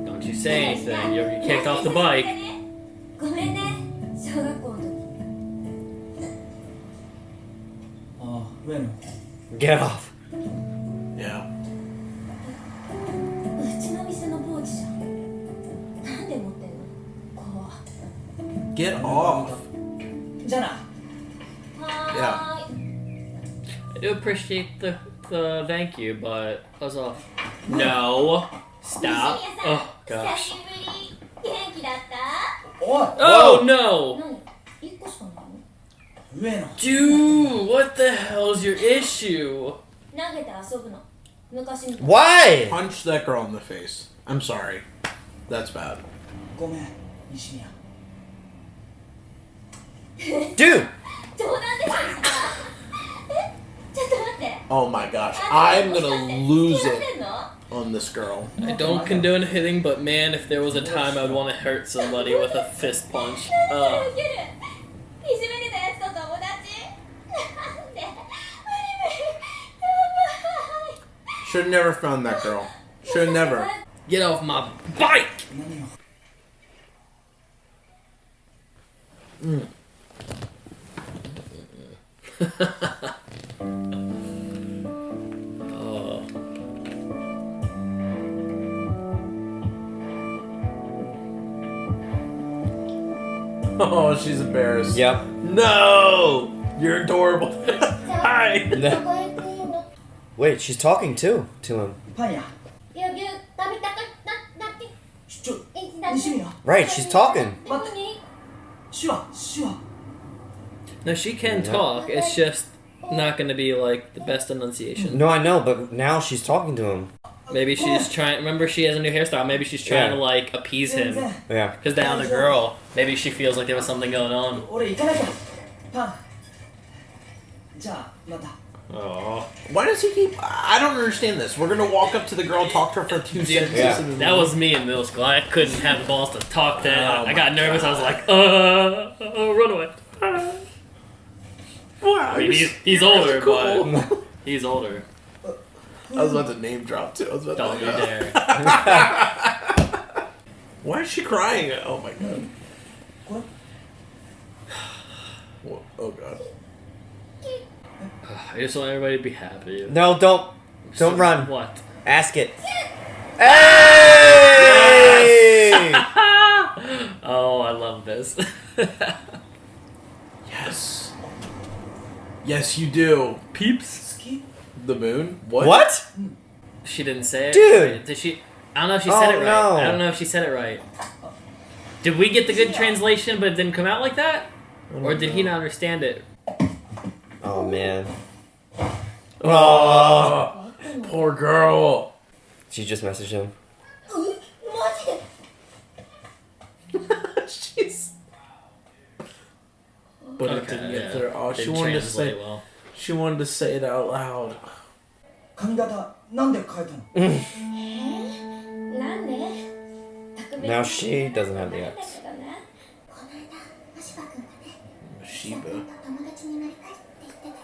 [SPEAKER 3] Don't you say anything. You'll get kicked off the bike.
[SPEAKER 5] ごめんね、小学校の時。
[SPEAKER 6] ああ、上野。
[SPEAKER 2] Get off.
[SPEAKER 1] Yeah.
[SPEAKER 5] うちの店のポーチじゃん。なんで持ってんの？こう。
[SPEAKER 1] Get off.
[SPEAKER 6] じゃあな。
[SPEAKER 5] はーい。
[SPEAKER 3] I do appreciate the thank you, but buzz off. No. Stop. Oh
[SPEAKER 5] 久
[SPEAKER 3] gosh.
[SPEAKER 5] しぶり。元気だった？
[SPEAKER 6] おい
[SPEAKER 3] Oh no.
[SPEAKER 5] 何？一個しかないの？
[SPEAKER 6] 上野。
[SPEAKER 3] Dude, what the hell's your issue?
[SPEAKER 5] 投げて遊ぶの。昔みたい。
[SPEAKER 2] Why?
[SPEAKER 1] Punch that girl in the face. I'm sorry. That's bad.
[SPEAKER 6] ごめん、西宮。
[SPEAKER 2] Dude.
[SPEAKER 5] 冗談でしょ？え？ちょっと待って。
[SPEAKER 1] Oh my gosh. I'm gonna lose
[SPEAKER 5] 付き合って
[SPEAKER 1] it
[SPEAKER 5] んの？
[SPEAKER 1] on this girl.
[SPEAKER 3] I don't condone hitting, but man, if there was a time I would want to hurt somebody with a fist punch.
[SPEAKER 5] ウケる。いじめてたやつと友達。なんで？無理無理。やばい。
[SPEAKER 1] Should have never found that girl. Should have never.
[SPEAKER 3] Get off my bike!
[SPEAKER 6] 何よ。
[SPEAKER 3] Oh.
[SPEAKER 1] Oh, she's embarrassed.
[SPEAKER 2] Yep.
[SPEAKER 1] No! You're adorable. Hi.
[SPEAKER 5] どこへ行くの？
[SPEAKER 2] Wait, she's talking too to him.
[SPEAKER 6] パン屋。
[SPEAKER 5] ぎゅうぎゅう食べたくなって。
[SPEAKER 6] ちょ、
[SPEAKER 5] いつだって。
[SPEAKER 6] 西宮。
[SPEAKER 2] Right, she's talking.
[SPEAKER 5] 何々？
[SPEAKER 6] 手話、手話。
[SPEAKER 3] No, she can talk. It's just not going to be like the best enunciation.
[SPEAKER 2] No, I know, but now she's talking to him.
[SPEAKER 3] Maybe she's trying. Remember, she has a new hairstyle. Maybe she's trying
[SPEAKER 2] Yeah.
[SPEAKER 3] to like appease
[SPEAKER 6] 全
[SPEAKER 3] him.
[SPEAKER 6] 然。
[SPEAKER 2] Yeah.
[SPEAKER 3] Because the other girl, maybe she feels like there was something going on.
[SPEAKER 6] 俺行かなきゃ。パン。じゃあ、また。
[SPEAKER 3] Oh,
[SPEAKER 1] Why does he keep... I don't understand this. We're gonna walk up to the girl, talk to her for 2 sentences.
[SPEAKER 2] Yeah.
[SPEAKER 1] and then
[SPEAKER 3] that was me in middle school. I couldn't have the balls to talk to him. I got nervous. I was like, run away.
[SPEAKER 1] Wow,
[SPEAKER 3] I mean, he's
[SPEAKER 1] you're
[SPEAKER 3] older,
[SPEAKER 1] cool.
[SPEAKER 3] but he's older.
[SPEAKER 1] I was about to name drop too. I was about
[SPEAKER 3] Don't
[SPEAKER 1] to...
[SPEAKER 3] you dare.
[SPEAKER 1] Why is she crying? Oh my god.
[SPEAKER 6] これ
[SPEAKER 1] Whoa. Oh god.
[SPEAKER 3] I just want everybody to be happy.
[SPEAKER 2] No, don't run.
[SPEAKER 3] What?
[SPEAKER 2] Ask it. Hey!
[SPEAKER 3] Oh, I love this.
[SPEAKER 1] Yes. Yes, you do.
[SPEAKER 3] Peeps.
[SPEAKER 6] 好き
[SPEAKER 1] The moon? What?
[SPEAKER 2] What?
[SPEAKER 3] She didn't say it.
[SPEAKER 2] Dude.
[SPEAKER 3] Did she? I don't know if she said
[SPEAKER 2] Oh,
[SPEAKER 3] it right.
[SPEAKER 2] no.
[SPEAKER 3] I don't know if she said it right. Did we get the good translation, but it didn't come out like that? Or did he not understand it?
[SPEAKER 2] Oh man.
[SPEAKER 1] Oh, poor girl.
[SPEAKER 2] She just messaged him.
[SPEAKER 5] マジで？
[SPEAKER 1] She's. But it didn't get through. Oh, she
[SPEAKER 3] Didn't
[SPEAKER 1] wanted to
[SPEAKER 3] translate
[SPEAKER 1] say.
[SPEAKER 3] well.
[SPEAKER 1] She wanted to say it out loud.
[SPEAKER 6] 髪型、なんで変えたの？
[SPEAKER 5] なんで？
[SPEAKER 2] Now she doesn't have the X.
[SPEAKER 5] この間、マシバ君がね、
[SPEAKER 1] Shiba.
[SPEAKER 5] 友達になりたいって言ってたよ。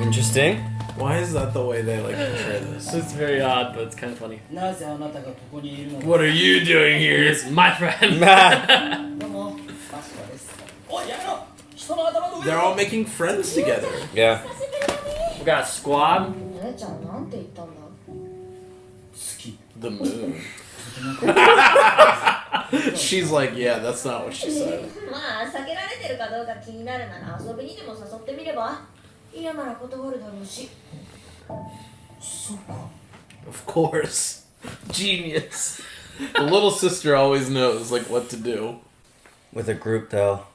[SPEAKER 2] Interesting.
[SPEAKER 1] Why is that the way they like portray this?
[SPEAKER 3] It's very odd, but it's kind of funny.
[SPEAKER 7] なぜあなたがここにいるのか。
[SPEAKER 1] What are you doing
[SPEAKER 3] He
[SPEAKER 1] here?
[SPEAKER 3] is my friend.
[SPEAKER 7] どうも、マシカです。おい、やめろ。人の頭の上
[SPEAKER 1] They're all making friends together.
[SPEAKER 2] Yeah.
[SPEAKER 5] 久しぶりだね。
[SPEAKER 3] We got a squad.
[SPEAKER 5] 姉ちゃんなんて言ったんだ？
[SPEAKER 6] 好き。
[SPEAKER 1] The moon. She's like, yeah, that's not what she said.
[SPEAKER 5] まあ避けられてるかどうか気になるなら遊びにでも誘ってみれば。嫌なら断るだろうし。
[SPEAKER 6] そうか。
[SPEAKER 1] Of course. Genius. The little sister always knows like what to do.
[SPEAKER 2] With a group though.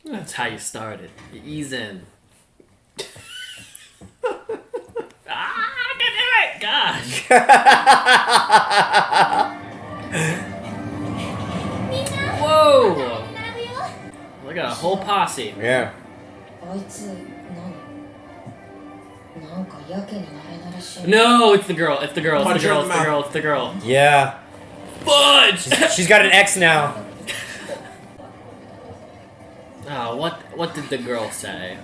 [SPEAKER 3] That's how you started. You ease in. I can do it! Gosh.
[SPEAKER 5] みんな。
[SPEAKER 3] Whoa!
[SPEAKER 5] 並ぶよ。
[SPEAKER 3] Look at a whole posse.
[SPEAKER 2] Yeah.
[SPEAKER 5] あいつ何？なんかやけになれなれしい。
[SPEAKER 3] No, it's the girl. It's the girl. It's
[SPEAKER 1] Punch
[SPEAKER 3] the
[SPEAKER 1] her
[SPEAKER 3] girl.
[SPEAKER 1] in
[SPEAKER 3] It's
[SPEAKER 1] the
[SPEAKER 3] the girl. It's the girl.
[SPEAKER 2] Yeah.
[SPEAKER 3] Fudge!
[SPEAKER 2] She's got an X now.
[SPEAKER 3] Oh, what did the girl say?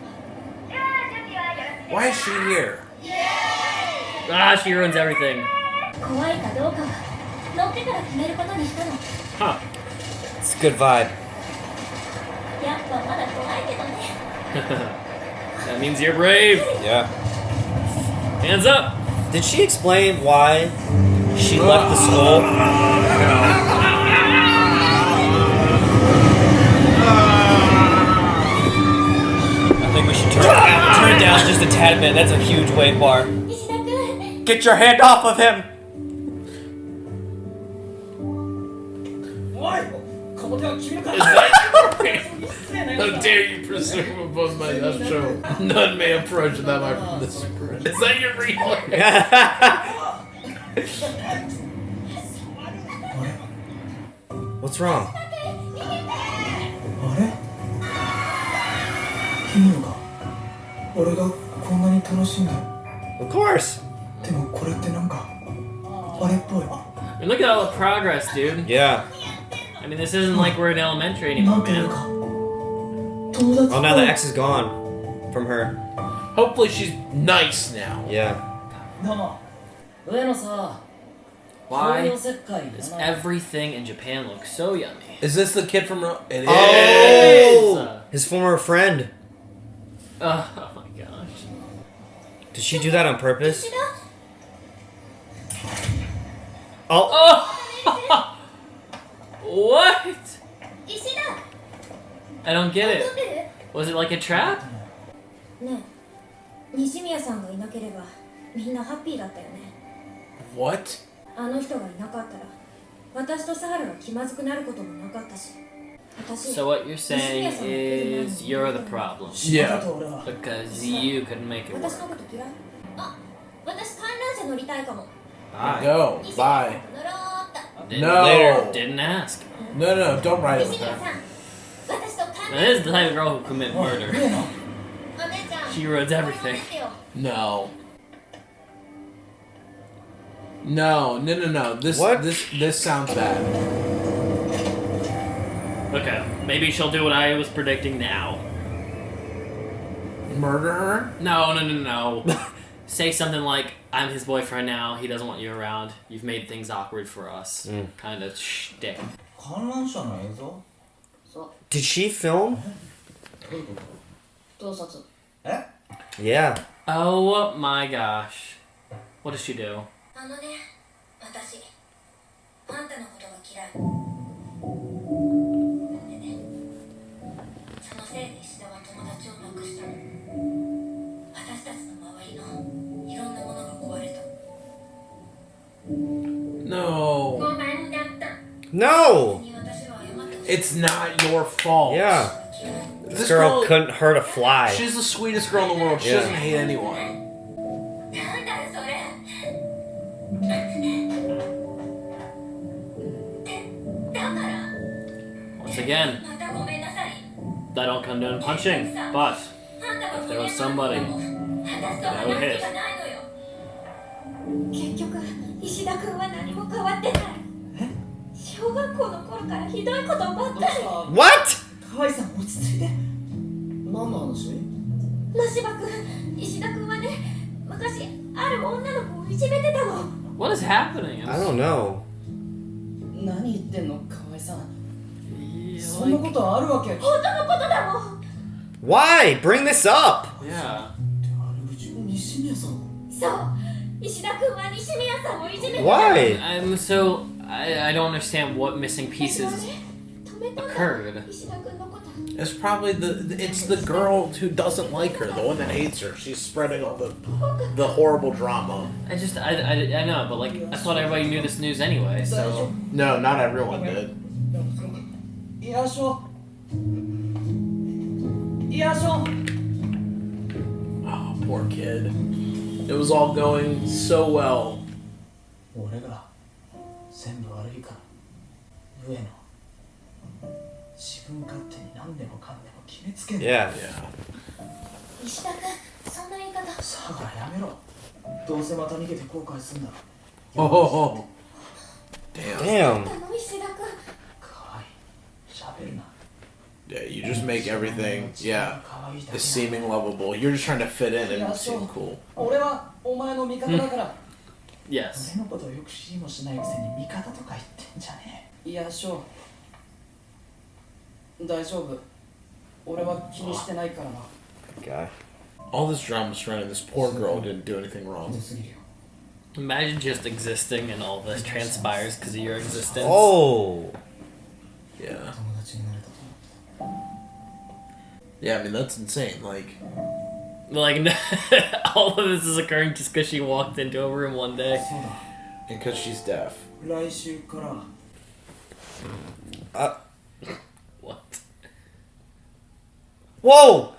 [SPEAKER 1] Why is she here?
[SPEAKER 3] Ah, she ruins everything.
[SPEAKER 5] 怖いかどうかは乗ってから決めることにしたの。
[SPEAKER 3] Huh.
[SPEAKER 2] It's a good vibe.
[SPEAKER 5] やっぱまだ怖いけどね。
[SPEAKER 3] That means you're brave.
[SPEAKER 2] Yeah.
[SPEAKER 3] Hands up.
[SPEAKER 2] Did she explain why she left the school? I think we should turn it down just a tad bit. That's a huge wave bar.
[SPEAKER 5] 石田君。
[SPEAKER 2] Get your hand off of him!
[SPEAKER 7] おいこの手は君のか
[SPEAKER 1] How dare you presume above my show? None may approach without my permission. Is that your real?
[SPEAKER 2] What's wrong?
[SPEAKER 6] あれいいのか俺がこんなに楽しんで
[SPEAKER 2] Of course!
[SPEAKER 6] でもこれってなんかあれっぽい
[SPEAKER 3] And look at all the progress, dude.
[SPEAKER 2] Yeah.
[SPEAKER 3] I mean, this isn't like we're in elementary
[SPEAKER 6] な
[SPEAKER 3] anymore,
[SPEAKER 6] んていう
[SPEAKER 3] man.
[SPEAKER 6] か友達っぽい
[SPEAKER 2] Oh, now the X is gone from her.
[SPEAKER 1] Hopefully she's nice now.
[SPEAKER 2] Yeah.
[SPEAKER 7] どうも上野さ
[SPEAKER 3] Why
[SPEAKER 7] 紅葉石灰
[SPEAKER 3] does
[SPEAKER 7] だな
[SPEAKER 3] everything in Japan look so yummy?
[SPEAKER 1] Is this the kid from? It is.
[SPEAKER 2] Oh! His former friend.
[SPEAKER 3] Oh my gosh.
[SPEAKER 2] Did she do that on purpose?
[SPEAKER 5] 石田。
[SPEAKER 2] Oh!
[SPEAKER 3] Oh! What?
[SPEAKER 5] 石田。
[SPEAKER 3] I don't get
[SPEAKER 5] 怒
[SPEAKER 3] it.
[SPEAKER 5] ってる？
[SPEAKER 3] Was it like a trap?
[SPEAKER 5] ねえ、西宮さんがいなければみんなハッピーだったよね。
[SPEAKER 1] What?
[SPEAKER 5] あの人がいなかったら私とサハルは気まずくなることもなかったし。私。
[SPEAKER 3] So what you're saying is you're the problem
[SPEAKER 7] 柴田と俺は
[SPEAKER 3] because you couldn't make it
[SPEAKER 5] 私の
[SPEAKER 3] work.
[SPEAKER 5] こと嫌い？あ、私観覧車乗りたいかも。
[SPEAKER 3] Bye.
[SPEAKER 1] Go.
[SPEAKER 5] 西宮
[SPEAKER 1] Bye.
[SPEAKER 5] さん乗ろうっと。
[SPEAKER 3] Didn't,
[SPEAKER 1] No.
[SPEAKER 3] later, didn't ask.
[SPEAKER 1] No, no, don't write it
[SPEAKER 5] 西
[SPEAKER 1] with
[SPEAKER 5] 宮
[SPEAKER 1] that.
[SPEAKER 5] さん、私と観
[SPEAKER 3] Now,
[SPEAKER 5] 覧
[SPEAKER 3] this is the type of girl who commit
[SPEAKER 7] おい
[SPEAKER 3] murder.
[SPEAKER 7] 上野
[SPEAKER 5] お姉ちゃん。
[SPEAKER 3] She ruins
[SPEAKER 5] これも
[SPEAKER 3] everything.
[SPEAKER 5] ですよ。
[SPEAKER 1] No. No, no, no, no.
[SPEAKER 2] What?
[SPEAKER 1] This sounds bad.
[SPEAKER 3] Okay, maybe she'll do what I was predicting now.
[SPEAKER 1] Murder her?
[SPEAKER 3] No, no, no, no. Say something like, I'm his boyfriend now, he doesn't want you around, you've made things awkward for us. Kind of shtick.
[SPEAKER 6] 観覧車の映像
[SPEAKER 2] Did she film?
[SPEAKER 6] どういうこ
[SPEAKER 5] 盗撮。
[SPEAKER 6] とえ
[SPEAKER 2] Yeah.
[SPEAKER 3] Oh my gosh. What does she do?
[SPEAKER 5] あのね、私、あんたのことが嫌い。でね、そのせいで石田は友達を亡くしたの。私たちの周りのいろんなものが壊れた。
[SPEAKER 1] No.
[SPEAKER 5] ごめんだった。
[SPEAKER 2] No!
[SPEAKER 5] に私は謝ってほしい。
[SPEAKER 1] It's not your fault.
[SPEAKER 2] Yeah.
[SPEAKER 1] This
[SPEAKER 2] This girl
[SPEAKER 1] girl,
[SPEAKER 2] couldn't hurt a fly.
[SPEAKER 1] she's the sweetest girl in the world. She
[SPEAKER 2] Yeah.
[SPEAKER 1] doesn't hate anyone.
[SPEAKER 5] なんだよそれ。だから、
[SPEAKER 3] Once again,
[SPEAKER 5] またごめんなさい。
[SPEAKER 3] I don't condone punching, but
[SPEAKER 5] あんたが
[SPEAKER 3] if there was somebody
[SPEAKER 5] 私と話す気がないのよ。結局、石田君は何も変わってない。小学校の頃からひどいことばっかり。
[SPEAKER 2] What?
[SPEAKER 7] 高井さん落ち着いて何の話
[SPEAKER 5] マシバ君、石田君はね、昔ある女の子をいじめてたの。
[SPEAKER 3] what is happening?
[SPEAKER 2] I don't know.
[SPEAKER 7] 何言ってんの河合さん
[SPEAKER 3] Yeah,
[SPEAKER 7] そんなことあるわけ
[SPEAKER 5] 本当のことだもん。
[SPEAKER 2] Why? Bring this up!
[SPEAKER 3] yeah.
[SPEAKER 7] 西宮さん
[SPEAKER 5] そう、石田君は西宮さんをいじめてたの。
[SPEAKER 2] Why?
[SPEAKER 3] I'm so... I don't understand what missing
[SPEAKER 5] 私は
[SPEAKER 3] pieces
[SPEAKER 5] ね、止めたんだ。
[SPEAKER 3] occurred.
[SPEAKER 5] 石田君のこと。
[SPEAKER 1] It's probably it's the girl who doesn't like her, the one that hates her. She's spreading all the horrible drama.
[SPEAKER 3] I know, but like, I thought everybody knew this news anyway, so...
[SPEAKER 1] No, not everyone did.
[SPEAKER 7] いやしょいやしょ
[SPEAKER 1] Oh, poor kid. It was all going so well.
[SPEAKER 6] 俺が全部悪いから上野自分勝手に何でもかんでも決めつけんな
[SPEAKER 2] Yeah.
[SPEAKER 1] Yeah.
[SPEAKER 5] 石田君、そんな言い方。
[SPEAKER 6] さあやめろどうせまた逃げて後悔すんだろ
[SPEAKER 1] Oh, damn.
[SPEAKER 2] Damn.
[SPEAKER 5] あの石田君。
[SPEAKER 6] かわいい喋るな
[SPEAKER 1] Yeah, you just make everything, yeah, is seeming lovable. You're just trying to fit in and seem cool.
[SPEAKER 7] 俺はお前の味方だから
[SPEAKER 3] Yes.
[SPEAKER 6] 俺のことをよく知りもしないくせに味方とか言ってんじゃね
[SPEAKER 7] いや翔大丈夫俺は気にしてないからな
[SPEAKER 2] God.
[SPEAKER 1] All this drama surrounding this poor girl didn't do anything
[SPEAKER 6] え。
[SPEAKER 1] wrong.
[SPEAKER 6] ひどすぎるよ。
[SPEAKER 3] Imagine just existing and all this transpires because of your existence.
[SPEAKER 2] Oh.
[SPEAKER 1] Yeah.
[SPEAKER 6] 友達になれたと思って
[SPEAKER 1] Yeah, I mean, that's insane. Like,
[SPEAKER 3] all of this is occurring just because she walked into a room one day.
[SPEAKER 6] そうだ。
[SPEAKER 1] and because she's deaf.
[SPEAKER 6] 来週から
[SPEAKER 3] What?
[SPEAKER 2] Whoa!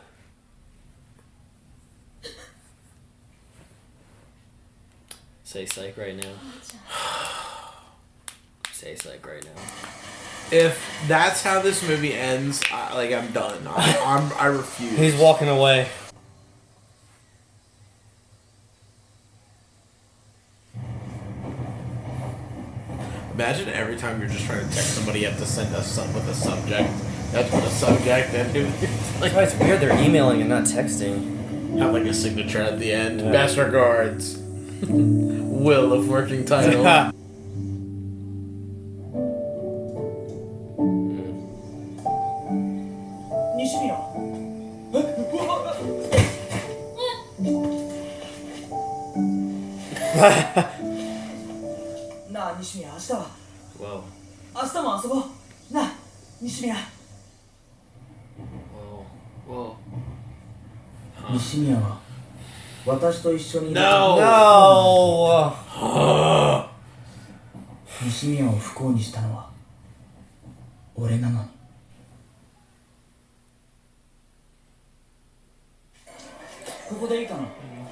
[SPEAKER 3] Say psych right now. Say psych right now.
[SPEAKER 1] If that's how this movie ends, I'm done. I refuse.
[SPEAKER 2] He's walking away.
[SPEAKER 1] Imagine every time you're just trying to text somebody, you have to send us something with a subject. That's what a subject, and
[SPEAKER 2] That's why it's weird they're emailing and not texting.
[SPEAKER 1] have like a signature at the end.
[SPEAKER 2] Yeah.
[SPEAKER 1] Best regards, Will of Working Title.
[SPEAKER 6] 西宮なあ西宮明日は
[SPEAKER 3] Whoa.
[SPEAKER 6] 明日も遊ぼうなあ西宮
[SPEAKER 3] Whoa.
[SPEAKER 6] 西宮は私と一緒にいる
[SPEAKER 1] No.
[SPEAKER 2] No!
[SPEAKER 6] 西宮を不幸にしたのは俺なのにここでいいかな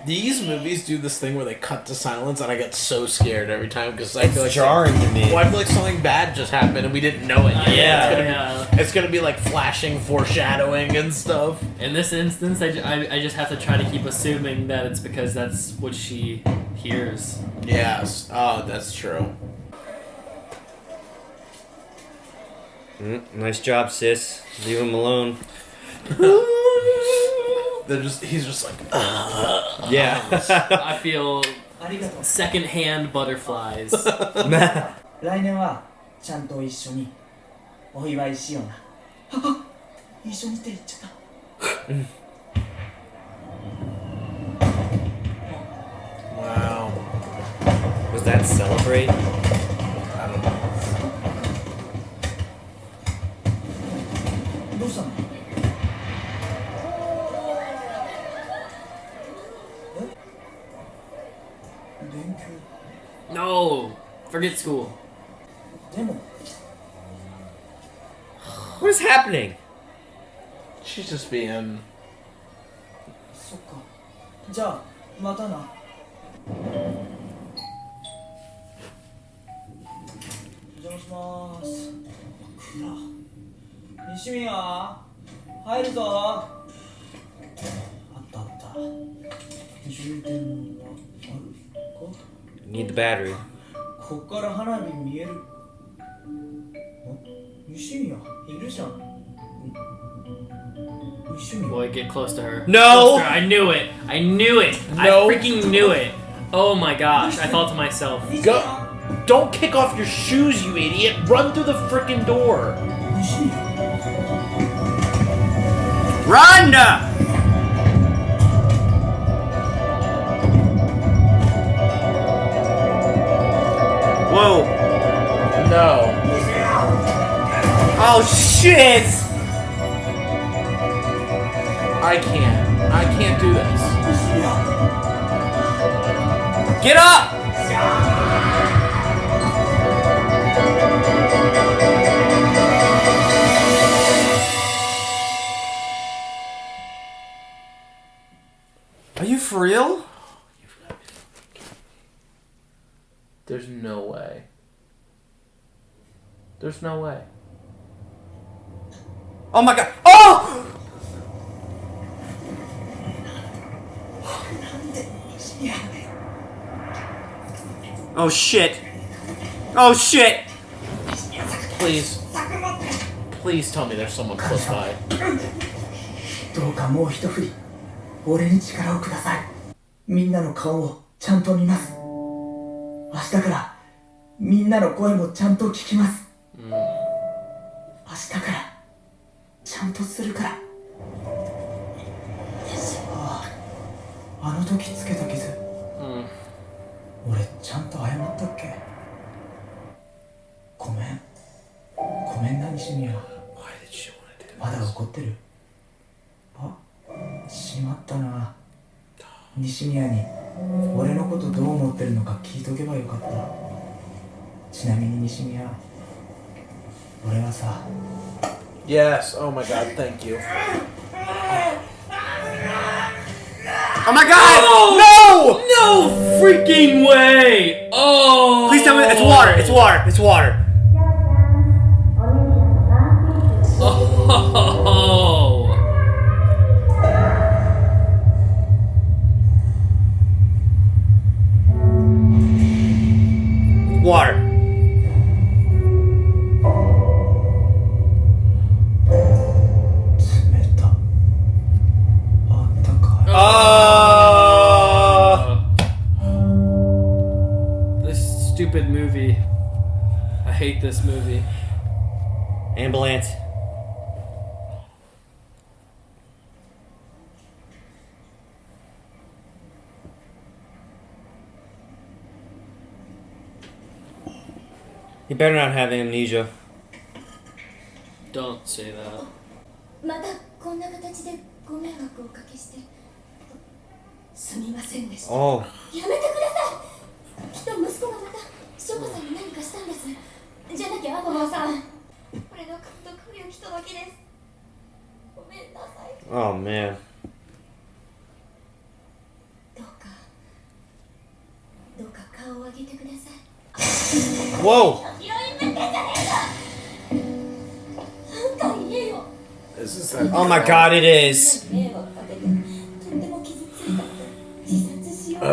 [SPEAKER 1] These movies do this thing where they cut to silence, and I get so scared every time because I feel like
[SPEAKER 2] Jarring to me.
[SPEAKER 1] Well, I feel like something bad just happened and we didn't know it yet.
[SPEAKER 3] Yeah.
[SPEAKER 1] It's gonna be like flashing, foreshadowing, and stuff.
[SPEAKER 3] In this instance, I just have to try to keep assuming that it's because that's what she hears.
[SPEAKER 1] Yes. Oh, that's true.
[SPEAKER 2] Nice job, sis. Leave him alone.
[SPEAKER 1] He's just like,
[SPEAKER 2] Yeah.
[SPEAKER 3] I feel
[SPEAKER 6] ありがとう
[SPEAKER 3] secondhand butterflies.
[SPEAKER 6] 来年はちゃんと一緒にお祝いしような一緒にって言っちゃった
[SPEAKER 1] wow.
[SPEAKER 2] Was that celebrate?
[SPEAKER 1] I don't know.
[SPEAKER 6] どうしたの勉強
[SPEAKER 3] No! Forget school.
[SPEAKER 6] でも
[SPEAKER 2] What is happening?
[SPEAKER 1] She's just being.
[SPEAKER 6] そっかじゃあまたなお邪魔します暗西宮入るぞあったあった充電はあるか
[SPEAKER 2] Need the battery.
[SPEAKER 6] こっから花火見える西宮いるじゃん西宮
[SPEAKER 3] Boy, get close to her.
[SPEAKER 2] No!
[SPEAKER 3] Close to her. I knew it! I knew it! I
[SPEAKER 1] No.
[SPEAKER 3] freaking knew it! Oh my gosh, I thought to myself.
[SPEAKER 1] Go! Don't kick off your shoes, you idiot! Run through the freaking door!
[SPEAKER 6] 西宮
[SPEAKER 2] Run! Whoa!
[SPEAKER 1] No.
[SPEAKER 2] Oh shit!
[SPEAKER 1] I can't do this.
[SPEAKER 2] Get up! Are you for real?
[SPEAKER 1] There's no way. There's no way.
[SPEAKER 2] Oh my god! Oh! Oh shit! Oh shit!
[SPEAKER 1] Please. Please tell me there's someone close by.
[SPEAKER 6] どうかもう一振り俺に力をください。みんなの顔をちゃんと見ます。明日からみんなの声もちゃんと聞きます。明日からちゃんとするから。あの時つけた傷、俺ちゃんと謝ったっけ。ごめんな西宮。まだ怒ってる。あ、しまったな。西宮に俺のことどう思ってるのか聞いとけばよかった。ちなみに西宮、俺はさ。
[SPEAKER 1] Yes, oh my god, thank you.
[SPEAKER 2] Oh my god! No!
[SPEAKER 3] No freaking way! Oh!
[SPEAKER 2] Please tell me it's water. It's water. It's water.
[SPEAKER 3] Oh!
[SPEAKER 2] Water.
[SPEAKER 3] This stupid movie. I hate this movie.
[SPEAKER 2] Ambulance. You better not have amnesia.
[SPEAKER 3] Don't say that.
[SPEAKER 5] またこんな形でご迷惑をおかけしてすみませんでした。
[SPEAKER 2] Oh.
[SPEAKER 5] やめてください。きっと息子がまた翔子さんに何かしたんです。じゃなきゃお父さん、これの監督行き届きです。ごめんなさい。
[SPEAKER 2] Oh man.
[SPEAKER 5] どうか顔を上げてください。
[SPEAKER 2] Whoa.
[SPEAKER 5] 病院向けじゃねえか。なんか言えよ。
[SPEAKER 1] Is this that?
[SPEAKER 2] Oh my god, it is.
[SPEAKER 5] 迷惑かけてとっても傷ついた。自殺しよう。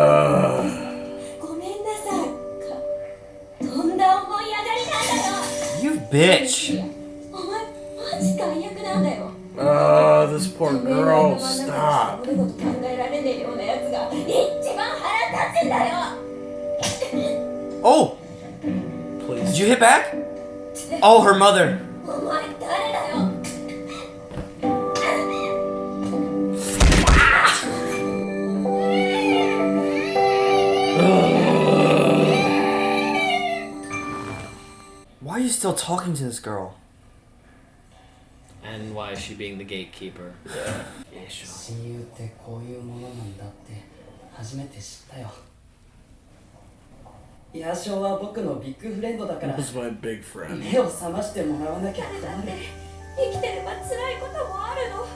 [SPEAKER 5] ごめんなさい。とんだ思い上がりなんだよ。
[SPEAKER 2] You bitch.
[SPEAKER 5] お前マジ最悪なんだよ。
[SPEAKER 1] Oh, this poor girl. Stop.
[SPEAKER 5] 俺こと考えられねえようなやつが一番腹立つんだよ。
[SPEAKER 2] Oh.
[SPEAKER 1] Please.
[SPEAKER 2] Did you hit back? Oh, her mother.
[SPEAKER 5] お前誰だよ。
[SPEAKER 2] Why are you still talking to this girl?
[SPEAKER 3] And why is she being the gatekeeper?
[SPEAKER 7] 親友ってこういうものなんだって初めて知ったよ。ヤシオは僕のビッグフレンドだから
[SPEAKER 1] This is my big friend.
[SPEAKER 7] 目を覚ましてもらわなきゃ
[SPEAKER 5] 誰だって生きてれば辛いこともあるの。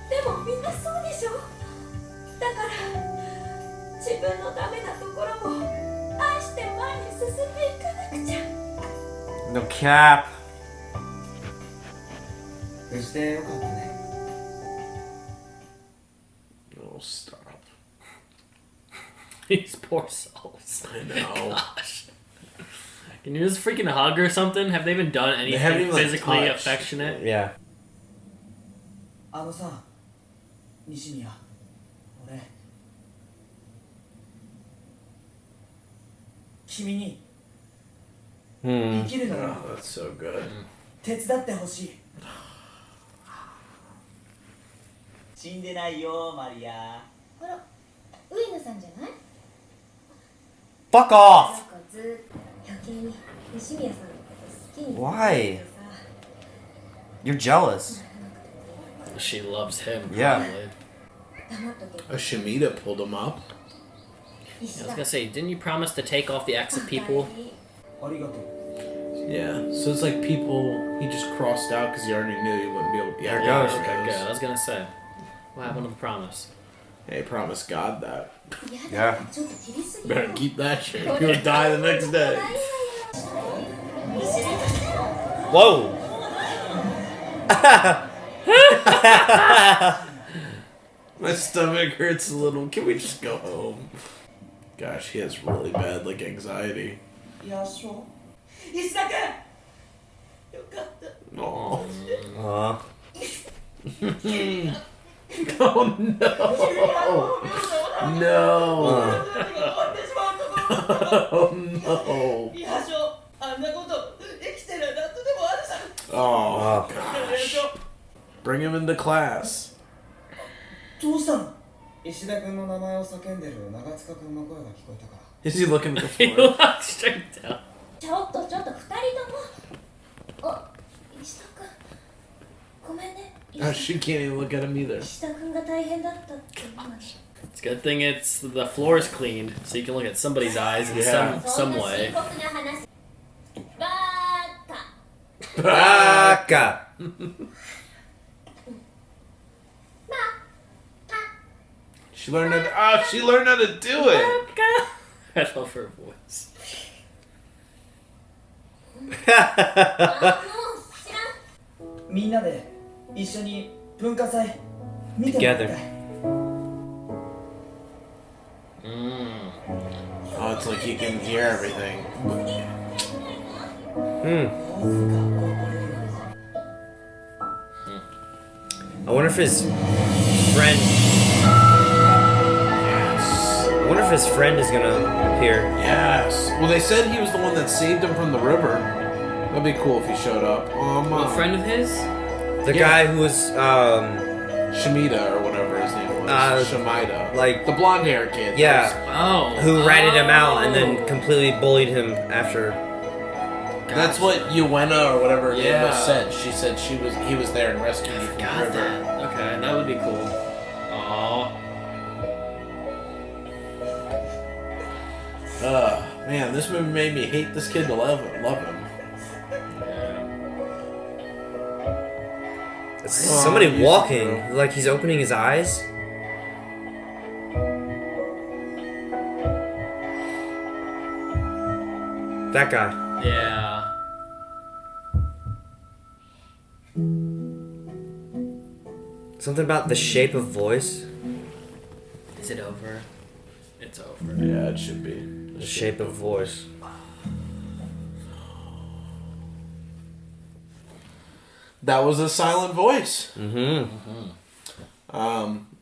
[SPEAKER 5] でもみんなそうでしょ。だから自分のダメなところも愛して前に進んでいかなくちゃ。
[SPEAKER 2] No cap.
[SPEAKER 7] 無事でよかったね。
[SPEAKER 1] Oh, stop.
[SPEAKER 3] These poor souls.
[SPEAKER 1] I know.
[SPEAKER 3] Gosh. Can you just freaking hug or something? Have they even done
[SPEAKER 1] They haven't
[SPEAKER 3] anything
[SPEAKER 1] even, like,
[SPEAKER 3] physically
[SPEAKER 1] touched.
[SPEAKER 3] affectionate?
[SPEAKER 2] Yeah.
[SPEAKER 6] あのさ、西宮、俺君に生きるの
[SPEAKER 1] Oh,
[SPEAKER 6] を
[SPEAKER 1] that's so good.
[SPEAKER 6] 手伝ってほしい。
[SPEAKER 7] 死んでないよマリア。
[SPEAKER 5] あら、上野さんじゃない？
[SPEAKER 2] Fuck
[SPEAKER 5] なん
[SPEAKER 2] off.
[SPEAKER 5] かずっと余計に西宮さんのこと好きに
[SPEAKER 2] Why? You're jealous.
[SPEAKER 3] She loves him.
[SPEAKER 2] Yeah.
[SPEAKER 3] Probably.
[SPEAKER 5] 黙っとけ。
[SPEAKER 1] A Shemitah pulled him up.
[SPEAKER 3] I was gonna say, didn't you promise to take off the X of people?
[SPEAKER 6] ありがとう。
[SPEAKER 1] Yeah, so it's like people he just crossed out because he already knew he wouldn't be able to.
[SPEAKER 2] There it
[SPEAKER 1] Yeah,
[SPEAKER 2] goes.
[SPEAKER 3] Okay, good. I was gonna say, what happened to the promise?
[SPEAKER 1] Hey, promised God that.
[SPEAKER 5] や
[SPEAKER 2] Yeah.
[SPEAKER 5] だ、ちょっと切りすぎ
[SPEAKER 1] Better keep that shit. He would die the next day.
[SPEAKER 2] Whoa.
[SPEAKER 1] My stomach hurts a little. Can we just go home? Gosh, he has really bad like anxiety.
[SPEAKER 6] ヤシオ、石田君、よかった。
[SPEAKER 1] Oh.
[SPEAKER 2] Aw.
[SPEAKER 1] Oh no! No! Oh no! Oh gosh! Bring him into class.
[SPEAKER 6] どうしたの？石田君の名前を叫んでる長塚君の声が聞こえたから。
[SPEAKER 1] Is he looking at the
[SPEAKER 3] He
[SPEAKER 1] floor?
[SPEAKER 3] walked straight down.
[SPEAKER 5] ちょっと2人とも。あ、石田君。ごめんね。
[SPEAKER 1] Oh, she can't even look at him either.
[SPEAKER 5] 石田君が大変だったって今に。
[SPEAKER 3] It's a good thing it's the floor is cleaned, so you can look at somebody's eyes in
[SPEAKER 1] Yeah.
[SPEAKER 3] some way.
[SPEAKER 5] バーカ。
[SPEAKER 2] Baka.
[SPEAKER 1] She learned how to, she learned how to do it.
[SPEAKER 3] I love her voice.
[SPEAKER 5] あ、もう知らん。
[SPEAKER 6] みんなで一緒に文化祭見てもらいたい。
[SPEAKER 1] Oh, it's like you can hear everything.
[SPEAKER 2] I wonder if his friend.
[SPEAKER 1] Yes.
[SPEAKER 2] I wonder if his friend is gonna appear.
[SPEAKER 1] Yes. Well, they said he was the one that saved him from the river. That'd be cool if he showed up.
[SPEAKER 3] A friend of his?
[SPEAKER 2] The
[SPEAKER 1] Yeah.
[SPEAKER 2] guy who was
[SPEAKER 1] Shemida or whatever his name was. Shemida.
[SPEAKER 2] like-
[SPEAKER 1] the blonde hair kid.
[SPEAKER 2] yeah,
[SPEAKER 3] Oh.
[SPEAKER 2] who ratted him out and then completely bullied him after.
[SPEAKER 1] That's what Uena or whatever her name was
[SPEAKER 3] Yeah.
[SPEAKER 1] said. She said he was there and rescued you from the
[SPEAKER 3] Got
[SPEAKER 1] river.
[SPEAKER 3] that. Okay, that would be cool. Aw.
[SPEAKER 1] Man, this movie made me hate this kid to love him.
[SPEAKER 2] It's somebody walking, like he's opening his eyes. That guy.
[SPEAKER 3] Yeah.
[SPEAKER 2] Something about the shape of voice.
[SPEAKER 3] Is it over? It's over.
[SPEAKER 1] Yeah, it should be.
[SPEAKER 2] The shape of voice.
[SPEAKER 1] That was a silent voice.
[SPEAKER 2] Mm-hmm.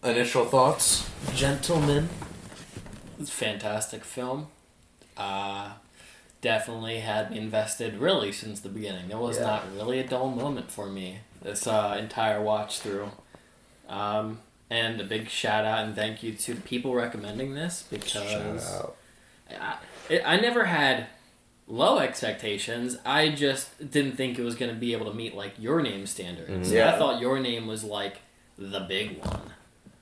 [SPEAKER 1] Initial thoughts, gentlemen.
[SPEAKER 3] It's a fantastic film. Definitely had me invested really since the beginning. It was not really a dull moment for me this entire watch through. And a big shout out and thank you to the people recommending this because I never had low expectations. I just didn't think it was going to be able to meet like Your Name standards.
[SPEAKER 1] Yeah.
[SPEAKER 3] I thought Your Name was like the big one.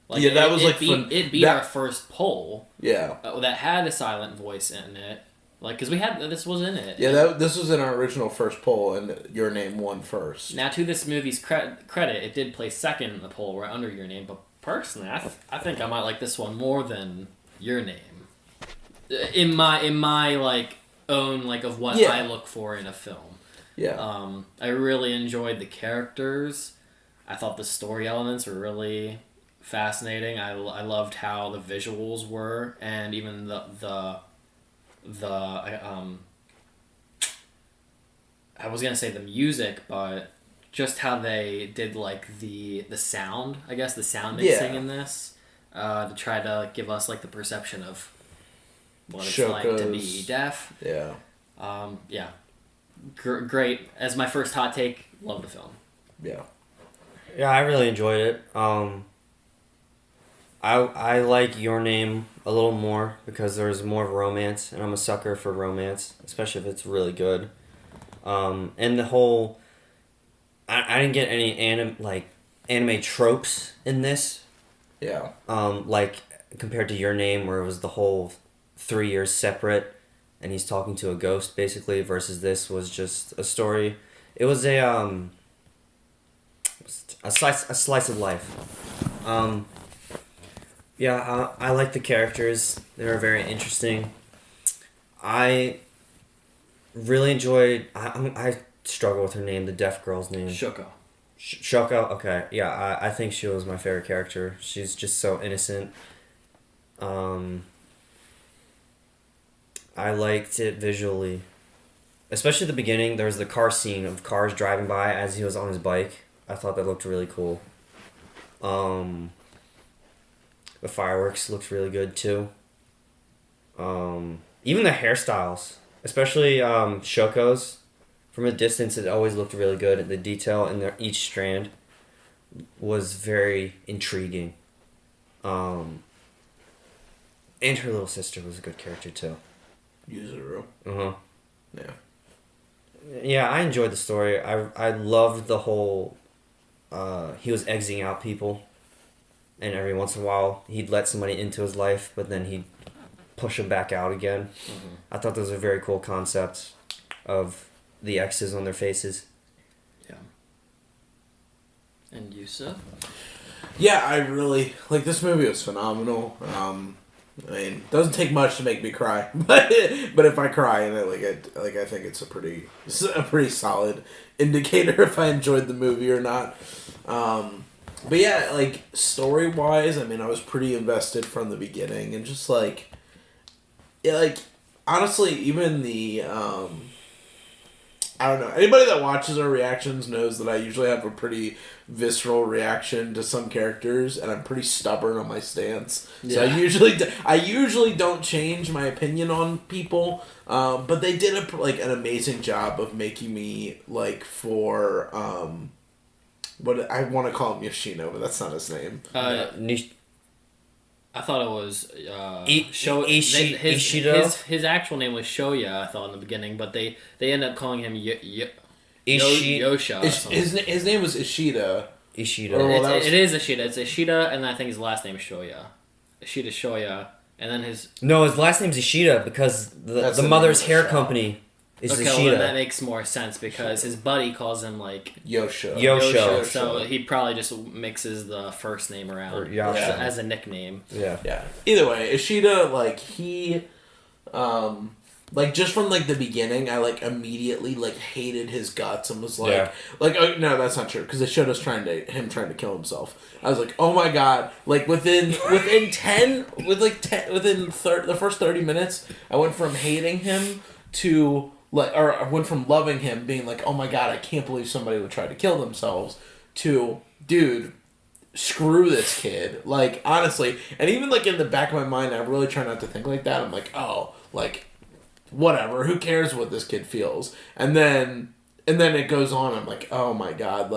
[SPEAKER 3] Like,
[SPEAKER 1] Yeah, that was like
[SPEAKER 3] it beat our first poll
[SPEAKER 1] Yeah.
[SPEAKER 3] that had a silent voice in it. Like, because we had this was in it.
[SPEAKER 1] Yeah, this was in our original first poll, and Your Name won first.
[SPEAKER 3] Now, to this movie's credit, it did place second in the poll, right under Your Name. But personally, I think I might like this one more than Your Name. In my like own like of what I look for in a film.
[SPEAKER 1] Yeah.
[SPEAKER 3] I really enjoyed the characters. I thought the story elements were really fascinating. I loved how the visuals were, and even the I was gonna say the music, but just how they did like the sound, I guess the sound mixing in this, to try to give us like the perception of what it's like to be deaf.
[SPEAKER 1] Yeah.
[SPEAKER 3] Yeah. Great. As my first hot take, love the film.
[SPEAKER 1] Yeah.
[SPEAKER 2] Yeah, I really enjoyed it. I like Your Name a little more because there's more romance, and I'm a sucker for romance, especially if it's really good. And the whole, I didn't get any anime tropes in this.
[SPEAKER 1] Yeah.
[SPEAKER 2] Like compared to Your Name, where it was the whole 3 years separate, and he's talking to a ghost basically. Versus this was just a story. It was a slice of life. Yeah, I like the characters. They were very interesting. I really enjoyed. I struggle with her name, the deaf girl's name.
[SPEAKER 3] Shoko.
[SPEAKER 2] Shoko. Okay, yeah, I think she was my favorite character. She's just so innocent. I liked it visually, especially the beginning. There was the car scene of cars driving by as he was on his bike. I thought that looked really cool. The fireworks looked really good too. Even the hairstyles, especially Shoko's, from a distance, it always looked really good. The detail in each strand was very intriguing. And her little sister was a good character too.
[SPEAKER 1] Yuzuru.
[SPEAKER 2] Uh-huh.
[SPEAKER 1] Yeah.
[SPEAKER 2] Yeah, I enjoyed the story. I loved the whole... he was exiting out people. And every once in a while, he'd let somebody into his life, but then he'd push them back out again.
[SPEAKER 3] Mm-hmm.
[SPEAKER 2] I thought those were very cool concepts of the X's on their faces.
[SPEAKER 3] Yeah. And Yusa?
[SPEAKER 1] Yeah, I really... Like, this movie was phenomenal. I mean, it doesn't take much to make me cry. But if I cry in it, I think it's a pretty solid indicator if I enjoyed the movie or not. But yeah, like, story-wise, I mean, I was pretty invested from the beginning. And just, like... Yeah, like, honestly, even the... I don't know. Anybody that watches our reactions knows that I usually have a pretty visceral reaction to some characters, and I'm pretty stubborn on my stance. So
[SPEAKER 3] Yeah.
[SPEAKER 1] I usually don't change my opinion on people, but they did an amazing job of making me for what I want to call him Yoshino, but that's not his name.
[SPEAKER 3] I thought it was
[SPEAKER 2] Ishido?
[SPEAKER 3] his actual name was Shoya, I thought in the beginning, but they ended up calling him Yosha.
[SPEAKER 1] His name was Ishida.
[SPEAKER 2] Ishido.
[SPEAKER 1] Or- Well, that was-
[SPEAKER 3] It is Ishida. It's Ishida, and I think his last name is Shoya. Ishida Shoya, and then his...
[SPEAKER 2] No, his last name's Ishida because
[SPEAKER 1] That's
[SPEAKER 2] the
[SPEAKER 1] the
[SPEAKER 2] mother's
[SPEAKER 1] name of the
[SPEAKER 2] hair
[SPEAKER 1] shop.
[SPEAKER 2] company is
[SPEAKER 3] Okay, well,
[SPEAKER 2] Ishida.
[SPEAKER 3] then that makes more sense because his buddy calls him
[SPEAKER 1] Yosho.
[SPEAKER 2] Yosho.
[SPEAKER 3] so he probably just mixes the first name around
[SPEAKER 2] Or Yasha.
[SPEAKER 3] as a nickname.
[SPEAKER 2] Yeah.
[SPEAKER 1] Yeah. Either way, Ishida, he, just from, the beginning, I, immediately, hated his guts and was
[SPEAKER 2] Yeah.
[SPEAKER 1] no, that's not true, because they showed us him trying to kill himself. I was like, oh my god, within the first 30 minutes, I went from hating him to, I went from loving him, being like, oh my god, I can't believe somebody would try to kill themselves, to, dude, screw this kid. Honestly, and even, in the back of my mind, I really try not to think like that. I'm like, oh, whatever, who cares what this kid feels? And then it goes on, I'm like, oh my god,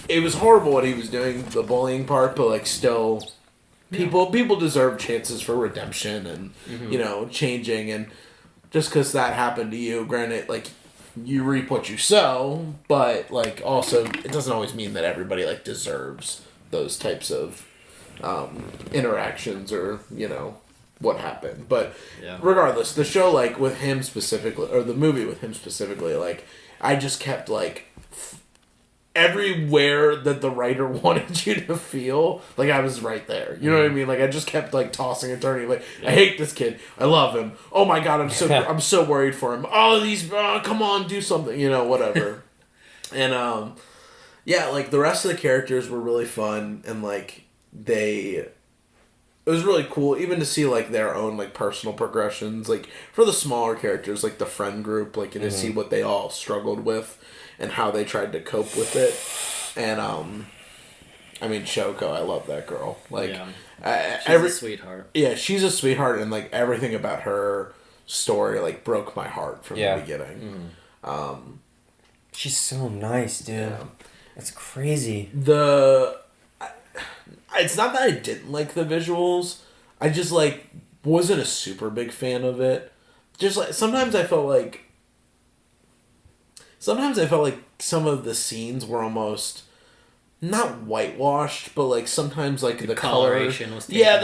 [SPEAKER 1] it was horrible what he was doing, the bullying part, but, still, people deserve chances for redemption and, changing, and just because that happened to you, granted, you reap what you sow, but, also, it doesn't always mean that everybody, deserves those types of interactions or, what happened. But
[SPEAKER 3] Yeah.
[SPEAKER 1] regardless, the show, with him specifically, or the movie with him specifically, I just kept, everywhere that the writer wanted you to feel, I was right there. You know what I mean? I just kept, tossing and turning, I hate this kid. I love him. Oh my god, I'm so worried for him. Oh, come on, do something. Whatever. And, the rest of the characters were really fun, and, it was really cool even to see their own personal progressions for the smaller characters the friend group and to see what they all struggled with and how they tried to cope with it. And I mean, Shoko, I love that girl.
[SPEAKER 3] She's
[SPEAKER 1] every
[SPEAKER 3] a sweetheart.
[SPEAKER 1] yeah, she's a sweetheart, and everything about her story broke my heart from
[SPEAKER 2] Yeah.
[SPEAKER 1] the beginning.
[SPEAKER 2] She's so nice, dude.
[SPEAKER 1] Yeah.
[SPEAKER 2] That's crazy.
[SPEAKER 1] It's not that I didn't like the visuals. I just wasn't a super big fan of it. Just sometimes I felt like some of the scenes were almost not whitewashed, but sometimes the color
[SPEAKER 3] coloration was taken
[SPEAKER 1] the
[SPEAKER 3] out.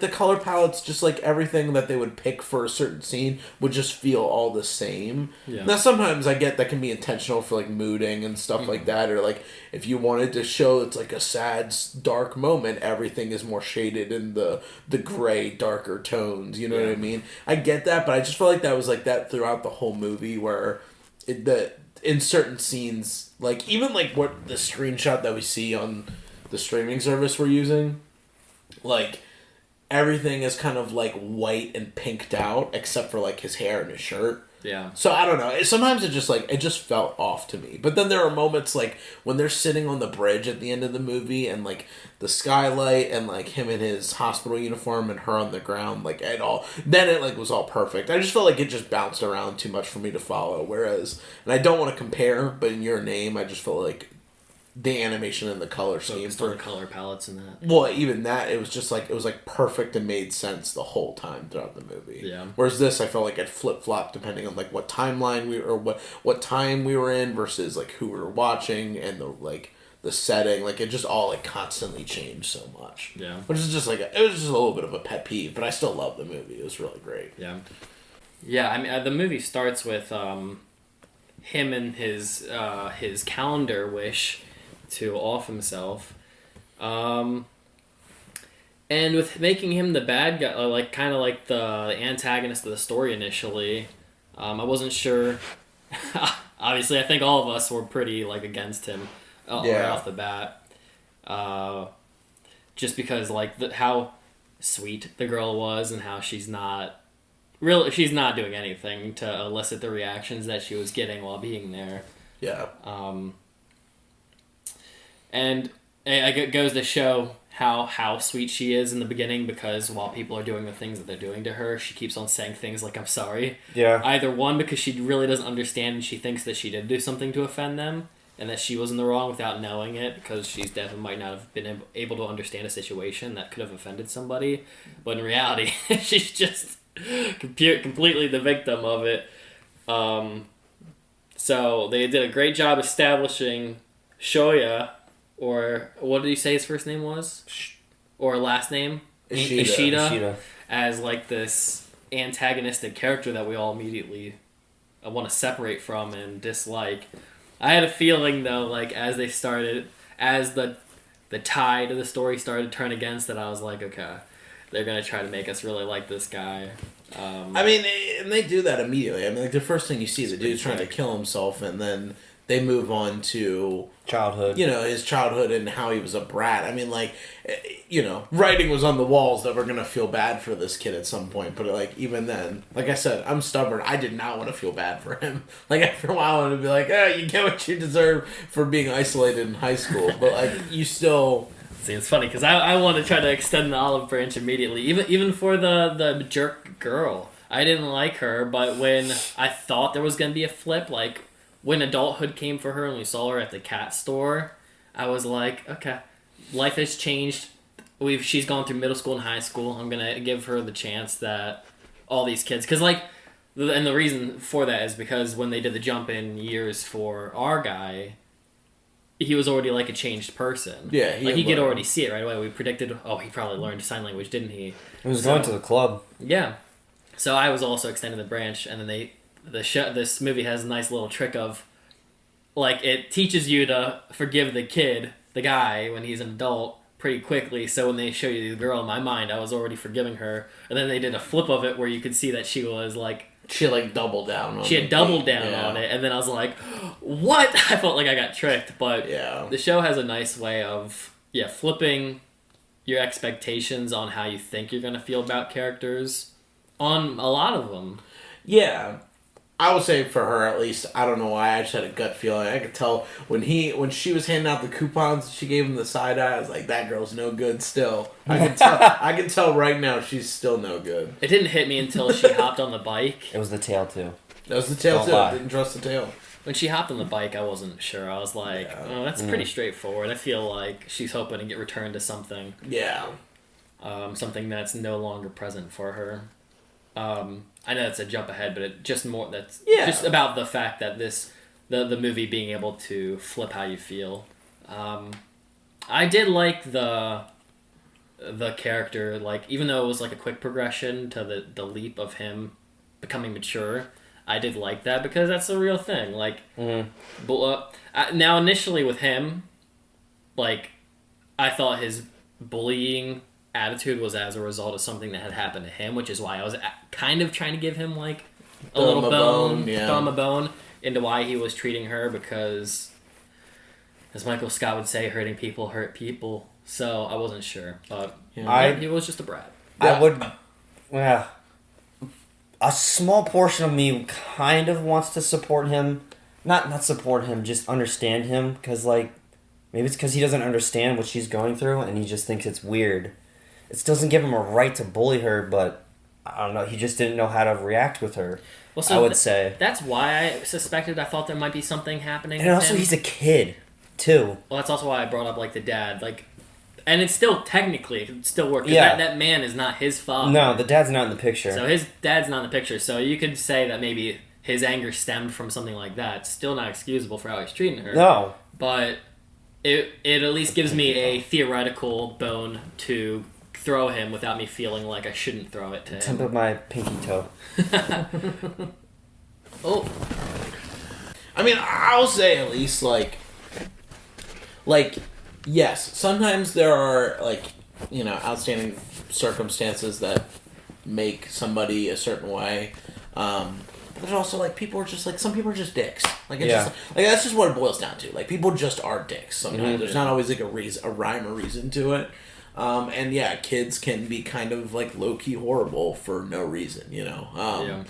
[SPEAKER 1] the color palettes, just everything that they would pick for a certain scene would just feel all the same.
[SPEAKER 3] Yeah.
[SPEAKER 1] Now sometimes I get that can be intentional for mooding and stuff like that, or if you wanted to show it's a sad dark moment, everything is more shaded in the gray darker tones. You know what I mean? I get that, but I just felt like that was that throughout the whole movie, where in certain scenes, even what the screenshot that we see on the streaming service we're using, everything is kind of white and pinked out except for his hair and his shirt.
[SPEAKER 3] Yeah.
[SPEAKER 1] So I don't know. Sometimes it just felt off to me. But then there are moments like when they're sitting on the bridge at the end of the movie and like the skylight and like him in his hospital uniform and her on the ground, like it all. Then it like was all perfect. I just felt like it just bounced around too much for me to follow. Whereas, and I don't want to compare, but in Your Name, I just felt like the animation and the color scheme
[SPEAKER 3] Focused on the color palettes and that.
[SPEAKER 1] Well, even that, it was like perfect and made sense the whole time throughout the movie.
[SPEAKER 3] Yeah.
[SPEAKER 1] Whereas this, I felt like it flip flopped depending on like what timeline what time we were in versus like who we were watching and the setting. Like it just all like constantly changed so much.
[SPEAKER 3] Yeah.
[SPEAKER 1] Which is just it was just a little bit of a pet peeve, but I still love the movie. It was really great.
[SPEAKER 3] Yeah. Yeah. I mean, the movie starts with him and his calendar wish to off himself, and with making him the bad guy, like kind of like the antagonist of the story initially. I wasn't sure. Obviously, I think all of us were pretty like against him right off the bat, just because like how sweet the girl was and how she's not doing anything to elicit the reactions that she was getting while being there.
[SPEAKER 1] Yeah.
[SPEAKER 3] And it goes to show how sweet she is in the beginning, because while people are doing the things that they're doing to her, she keeps on saying things like, I'm sorry.
[SPEAKER 2] Yeah.
[SPEAKER 3] Either one, because she really doesn't understand and she thinks that she did do something to offend them and that she was in the wrong without knowing it, because she's definitely might not have been able to understand a situation that could have offended somebody. But in reality, she's just completely the victim of it. So they did a great job establishing Shoya, or what did you say his first name was? Or last name? Ishida. As like this antagonistic character that we all immediately want to separate from and dislike. I had a feeling though, like as the tide of the story started to turn against it, I was like, okay, they're gonna try to make us really like this guy.
[SPEAKER 1] I mean, and they do that immediately. I mean, like the first thing you see, the dude's trying to kill himself, and then they move on to
[SPEAKER 2] childhood.
[SPEAKER 1] His childhood and how he was a brat. I mean, like, writing was on the walls that we're gonna feel bad for this kid at some point. But like, even then, like I said, I'm stubborn. I did not want to feel bad for him. Like after a while, I wanted to be like, you get what you deserve for being isolated in high school. But like, you still.
[SPEAKER 3] See, it's funny because I want to try to extend the olive branch immediately, even for the jerk girl. I didn't like her, but when I thought there was gonna be a flip, like when adulthood came for her and we saw her at the cat store, I was like, okay, life has changed. She's gone through middle school and high school. I'm gonna give her the chance that all these kids, because like, and the reason for that is because when they did the jump in years for our guy, he was already like a changed person.
[SPEAKER 1] Yeah,
[SPEAKER 3] he could already see it right away. We predicted, he probably learned sign language, didn't he?
[SPEAKER 2] He was going to the club.
[SPEAKER 3] Yeah. So I was also extending the branch, and then this movie has a nice little trick of, like, it teaches you to forgive the guy, when he's an adult, pretty quickly. So when they show you the girl, in my mind, I was already forgiving her. And then they did a flip of it where you could see that she was like...
[SPEAKER 1] She like doubled down on it.
[SPEAKER 3] She had doubled down on it, and then I was like, what? I felt like I got tricked, but the show has a nice way of, flipping your expectations on how you think you're going to feel about characters on a lot of them.
[SPEAKER 1] Yeah. I would say for her, at least, I don't know why, I just had a gut feeling. I could tell when she was handing out the coupons, she gave him the side eye. I was like, that girl's no good still. I can tell right now she's still no good.
[SPEAKER 3] It didn't hit me until she hopped on the bike.
[SPEAKER 2] It was the tail too.
[SPEAKER 1] That was the tail
[SPEAKER 2] Don't
[SPEAKER 1] too.
[SPEAKER 2] lie.
[SPEAKER 1] Didn't trust the tail.
[SPEAKER 3] When she hopped on the bike, I wasn't sure. I was like, that's pretty straightforward. I feel like she's hoping to get returned to something.
[SPEAKER 1] Yeah.
[SPEAKER 3] Something that's no longer present for her. I know it's a jump ahead, but just about the fact that the movie being able to flip how you feel. I did like the character, like, even though it was like a quick progression to the leap of him becoming mature, I did like that because that's a real thing. Like, now initially with him, like, I thought his bullying attitude was as a result of something that had happened to him, which is why I was kind of trying to give him like a little bone, throw him a bone into why he was treating her, because as Michael Scott would say, hurting people hurt people. So I wasn't sure, but he was just a brat.
[SPEAKER 2] I a small portion of me kind of wants to support him. Not support him, just understand him. Because, like, maybe it's because he doesn't understand what she's going through and he just thinks it's weird. It doesn't give him a right to bully her, but I don't know. He just didn't know how to react with her,
[SPEAKER 3] Well, so
[SPEAKER 2] I would say.
[SPEAKER 3] That's why I suspected. I thought there might be something happening.
[SPEAKER 2] And
[SPEAKER 3] with
[SPEAKER 2] also,
[SPEAKER 3] him.
[SPEAKER 2] he's a kid, too.
[SPEAKER 3] Well, that's also why I brought up, like, the dad. Like, and it's still, technically, it could still work. 'Cause
[SPEAKER 2] Yeah.
[SPEAKER 3] that man is not his father.
[SPEAKER 2] No, the dad's not in the picture.
[SPEAKER 3] So his dad's not in the picture. So you could say that maybe his anger stemmed from something like that. Still not excusable for how he's treating her.
[SPEAKER 2] No.
[SPEAKER 3] But it at least gives me a theoretical bone to throw him without me feeling like I shouldn't throw it to
[SPEAKER 2] Tip
[SPEAKER 3] him.
[SPEAKER 2] of my pinky toe.
[SPEAKER 3] Oh,
[SPEAKER 1] I mean, I'll say at least, like, yes, sometimes there are, like, you know, outstanding circumstances that make somebody a certain way. But there's also, like, people are just, like, some people are just dicks. Like, it's
[SPEAKER 2] Yeah.
[SPEAKER 1] just, like, that's just what it boils down to. Like, people just are dicks sometimes.
[SPEAKER 2] Mhm.
[SPEAKER 1] There's not always, like, a rhyme or reason to it. And, yeah, kids can be kind of, like, low-key horrible for no reason, you know?
[SPEAKER 3] yeah.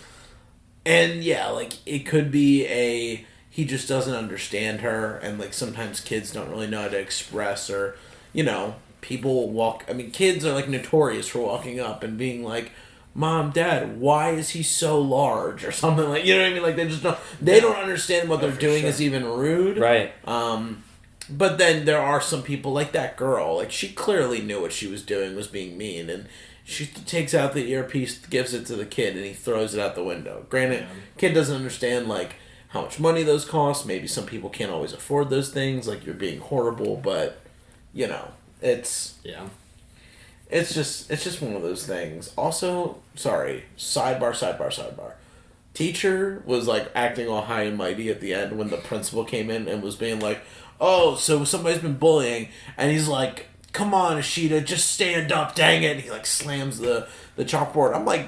[SPEAKER 1] And yeah, like it could be he just doesn't understand her, and like sometimes kids don't really know how to express, or you know, kids are like notorious for walking up and being like, "Mom, Dad, why is he so large?" or something like, you know what I mean? Like they don't understand what they're doing is even rude,
[SPEAKER 2] Right.
[SPEAKER 1] But then there are some people like that girl, like she clearly knew what she was doing was being mean, and she takes out the earpiece, gives it to the kid, and he throws it out the window. Granted, kid doesn't understand, like, how much money those cost. Maybe some people can't always afford those things. Like, you're being horrible, but, you know, it's just one of those things. Also, sorry, sidebar. Teacher was, like, acting all high and mighty at the end when the principal came in and was being like, oh, so somebody's been bullying, and he's like, come on, Ashita, just stand up, dang it. And he, like, slams the chalkboard. I'm like,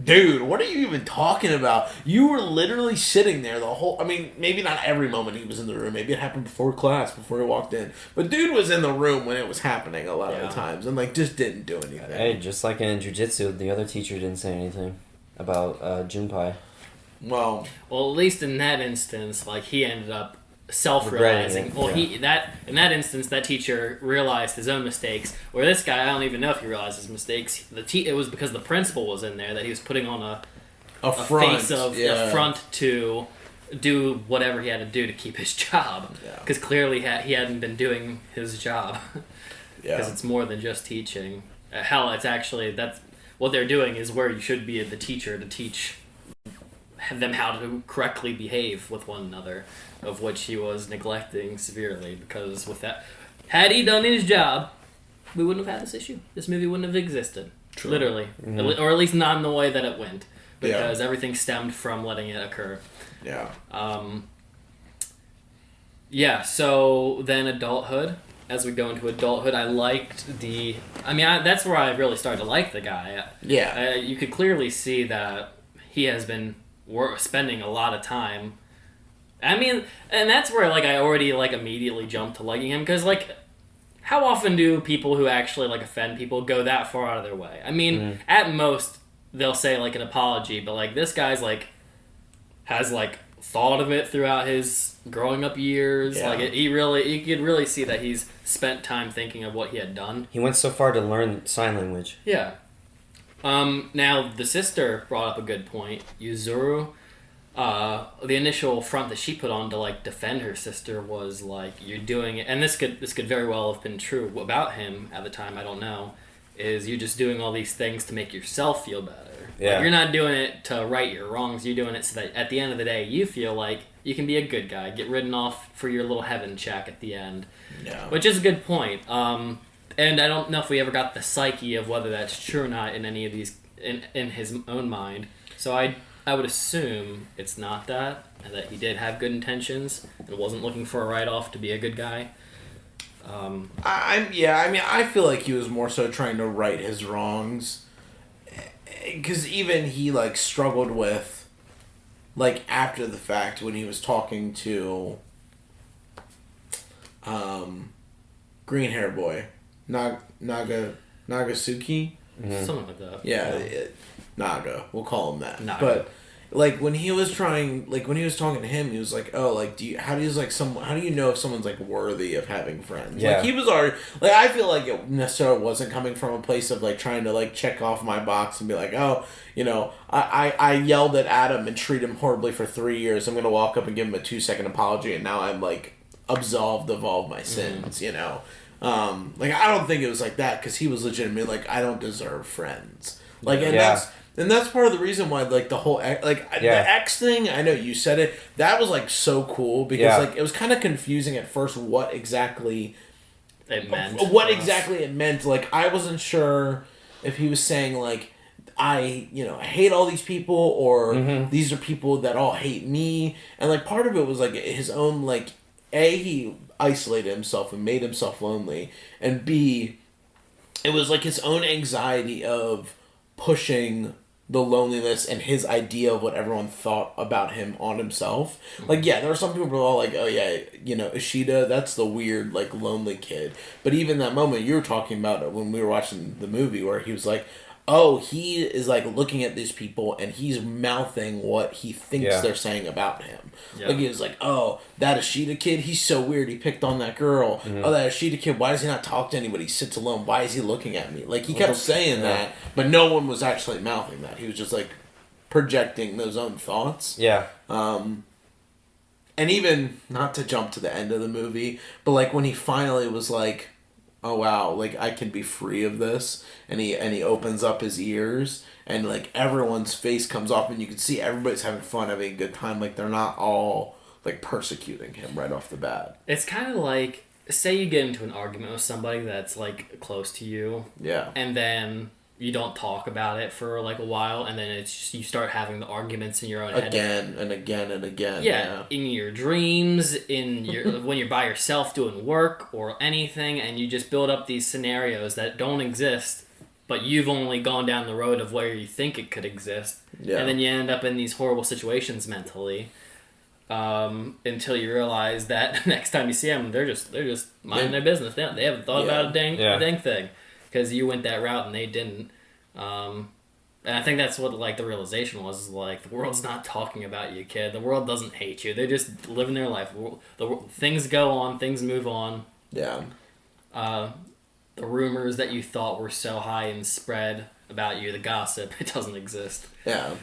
[SPEAKER 1] dude, what are you even talking about? You were literally sitting there the whole... I mean, maybe not every moment he was in the room. Maybe it happened before class, before he walked in. But dude was in the room when it was happening a lot of the times and, like, just didn't do anything.
[SPEAKER 2] Hey, just like in jiu-jitsu, the other teacher didn't say anything about Junpei.
[SPEAKER 1] Well,
[SPEAKER 3] at least in that instance, like, he ended up self-realizing.
[SPEAKER 2] Regretting it,
[SPEAKER 3] Well,
[SPEAKER 2] yeah.
[SPEAKER 3] in that instance, that teacher realized his own mistakes. Where this guy, I don't even know if he realized his mistakes. It was because the principal was in there that he was putting on a face of a front to do whatever he had to do to keep his job. Because clearly he hadn't been doing his job. Because it's more than just teaching. Hell, it's actually that's what they're doing is where you should be the teacher to teach them how to correctly behave with one another, of which he was neglecting severely, because with that, had he done his job, we wouldn't have had this issue. This movie wouldn't have existed. True. Literally. Mm-hmm. Or at least not in the way that it went, because everything stemmed from letting it occur. So then adulthood. As we go into adulthood, I liked that's where I really started to like the guy. You could clearly see that he has been spending a lot of time. I mean, and that's where, like, I already, like, immediately jumped to liking him, because, like, how often do people who actually, like, offend people go that far out of their way? I mean, at most, they'll say, like, an apology, but, like, this guy's, like, has, like, thought of it throughout his growing up years.
[SPEAKER 2] Yeah.
[SPEAKER 3] Like, you could really see that he's spent time thinking of what he had done.
[SPEAKER 2] He went so far to learn sign language.
[SPEAKER 3] Yeah. Now, the sister brought up a good point. Yuzuru, the initial front that she put on to, like, defend her sister was, like, you're doing it, and this could very well have been true about him at the time, I don't know, is you're just doing all these things to make yourself feel better.
[SPEAKER 2] Yeah.
[SPEAKER 3] Like, you're not doing it to right your wrongs, you're doing it so that at the end of the day, you feel like you can be a good guy, get ridden off for your little heaven check at the end.
[SPEAKER 1] Yeah.
[SPEAKER 3] Which is a good point. And I don't know if we ever got the psyche of whether that's true or not in any of these, in his own mind. So I would assume it's not that, and that he did have good intentions and wasn't looking for a write-off to be a good guy.
[SPEAKER 1] I feel like he was more so trying to right his wrongs, because even he, like, struggled with, like, after the fact when he was talking to green hair boy Nagasuki.
[SPEAKER 3] Something like that.
[SPEAKER 1] Yeah, Naga. We'll call him that.
[SPEAKER 3] Naga.
[SPEAKER 1] But like when he was talking to him, he was like, "Oh, like how do you know if someone's like worthy of having friends?"
[SPEAKER 2] Yeah.
[SPEAKER 1] Like he was already like I feel like it necessarily wasn't coming from a place of like trying to like check off my box and be like, "Oh, you know, I yelled at Adam and treated him horribly for 3 years. I'm gonna walk up and give him a 2-second apology, and now I'm like absolved of all of my sins." You know, like I don't think it was like that because he was legitimately like, "I don't deserve friends." Like, and
[SPEAKER 2] Yeah.
[SPEAKER 1] that's part of the reason why, like, the whole, like, the X thing, I know you said it, that was, like, so cool, because, like, it was kind of confusing at first what exactly
[SPEAKER 3] it meant.
[SPEAKER 1] exactly it meant. Like, I wasn't sure if he was saying, like, I hate all these people, or these are people that all hate me, and, like, part of it was, like, his own, like, A, he isolated himself and made himself lonely, and B, it was, like, his own anxiety of pushing the loneliness and his idea of what everyone thought about him on himself. Like, yeah, there were some people who were all like, "Oh yeah, Ishida, that's the weird, like, lonely kid." But even that moment you were talking about when we were watching the movie where he was like, "Oh, he is like looking at these people and he's mouthing what he thinks they're saying about him."
[SPEAKER 3] Yeah.
[SPEAKER 1] Like he was like, "Oh, that Ishida kid, he's so weird. He picked on that girl. Oh, that Ishida kid, why does he not talk to anybody? He sits alone. Why is he looking at me?" Like he kept saying that, but no one was actually mouthing that. He was just like projecting those own thoughts.
[SPEAKER 2] Yeah.
[SPEAKER 1] And even not to jump to the end of the movie, but like when he finally was like, "Oh wow, like I can be free of this," and he opens up his ears and like everyone's face comes off and you can see everybody's having fun, having a good time. Like they're not all like persecuting him right off the bat.
[SPEAKER 3] It's kind of like, say you get into an argument with somebody that's like close to you,
[SPEAKER 1] Yeah.
[SPEAKER 3] and then you don't talk about it for like a while, and then it's just, you start having the arguments in your own head
[SPEAKER 1] Again and again and again.
[SPEAKER 3] Yeah, in your dreams, in your when you're by yourself doing work or anything, and you just build up these scenarios that don't exist, but you've only gone down the road of where you think it could exist,
[SPEAKER 1] Yeah.
[SPEAKER 3] and then you end up in these horrible situations mentally, until you realize that next time you see them, they're just minding their business. They haven't thought about a dang thing, because you went that route and they didn't. And I think that's what like the realization was, is like the world's not talking about you, kid. The world doesn't hate you. They're just living their life. Things go on. Things move on.
[SPEAKER 1] Yeah.
[SPEAKER 3] The rumors that you thought were so high and spread about you, the gossip, it doesn't exist.
[SPEAKER 1] Yeah.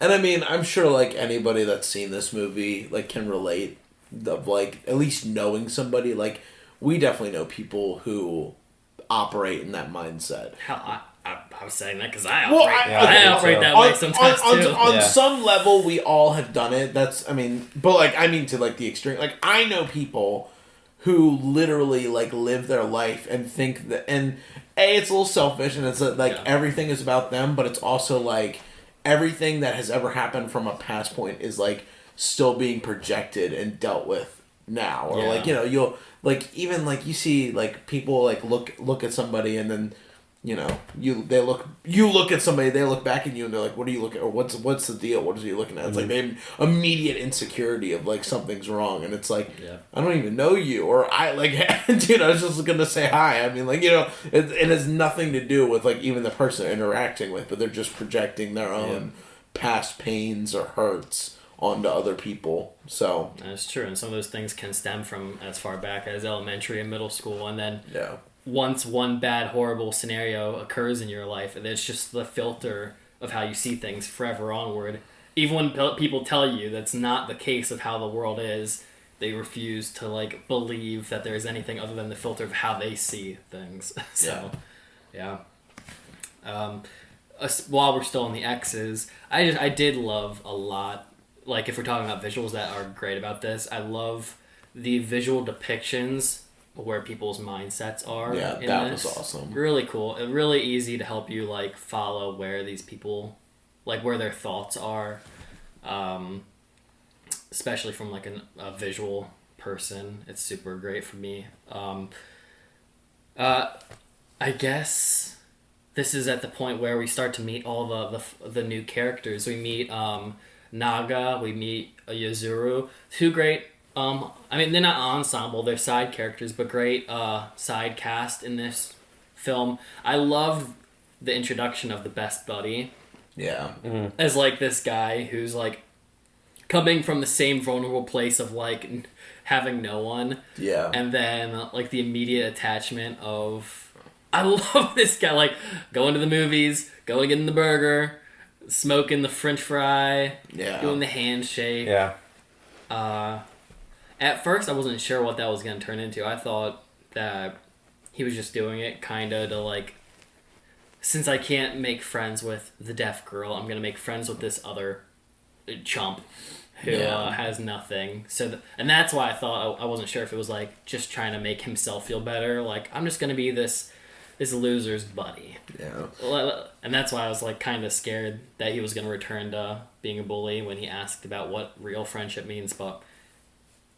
[SPEAKER 1] And I mean, I'm sure like anybody that's seen this movie like can relate of like at least knowing somebody. Like we definitely know people who operate in that mindset.
[SPEAKER 3] Hell, I was saying that because I
[SPEAKER 1] Well,
[SPEAKER 3] operate,
[SPEAKER 1] I
[SPEAKER 3] I operate that way sometimes too.
[SPEAKER 1] On some level, we all have done it. That's, I mean, but like, I mean to like the extreme. Like, I know people who literally like live their life and think that, and it's a little selfish, and it's like everything is about them, but it's also like everything that has ever happened from a past point is like still being projected and dealt with now, or like you'll like even like you see like people like look at somebody and then. You look at somebody, they look back at you and they're like, "What are you looking at? Or what's the deal? What are you looking at?" It's like they have immediate insecurity of like something's wrong, and it's like I don't even know you, or I like dude, I was just gonna say hi. I mean, like it has nothing to do with like even the person they're interacting with, but they're just projecting their own past pains or hurts onto other people. So
[SPEAKER 3] that's true, and some of those things can stem from as far back as elementary and middle school, and then once one bad, horrible scenario occurs in your life, it's just the filter of how you see things forever onward. Even when people tell you that's not the case of how the world is, they refuse to like believe that there's anything other than the filter of how they see things. So, while we're still on the X's, I did love a lot. Like if we're talking about visuals that are great about this, I love the visual depictions where people's mindsets are.
[SPEAKER 1] Yeah,
[SPEAKER 3] in
[SPEAKER 1] that
[SPEAKER 3] this.
[SPEAKER 1] was awesome.
[SPEAKER 3] Really cool. Really easy to help you like follow where these people, like where their thoughts are, especially from like a visual person. It's super great for me. I guess this is at the point where we start to meet all the new characters. We meet Naga. We meet Yuzuru. Two great. I mean, they're not ensemble, they're side characters, but great side cast in this film. I loved the introduction of the best buddy.
[SPEAKER 1] Yeah.
[SPEAKER 3] as like this guy who's like coming from the same vulnerable place of like having no one.
[SPEAKER 1] Yeah.
[SPEAKER 3] And then like the immediate attachment of I love this guy, like going to the movies, going getting the burger, smoking the French fry,
[SPEAKER 1] Yeah.
[SPEAKER 3] doing the handshake.
[SPEAKER 2] Yeah.
[SPEAKER 3] At first, I wasn't sure what that was going to turn into. I thought that he was just doing it kind of to like, since I can't make friends with the deaf girl, I'm going to make friends with this other chump who has nothing. So, and that's why I thought I wasn't sure if it was like just trying to make himself feel better. Like I'm just going to be this loser's buddy.
[SPEAKER 1] Yeah.
[SPEAKER 3] And that's why I was like kind of scared that he was going to return to being a bully when he asked about what real friendship means, but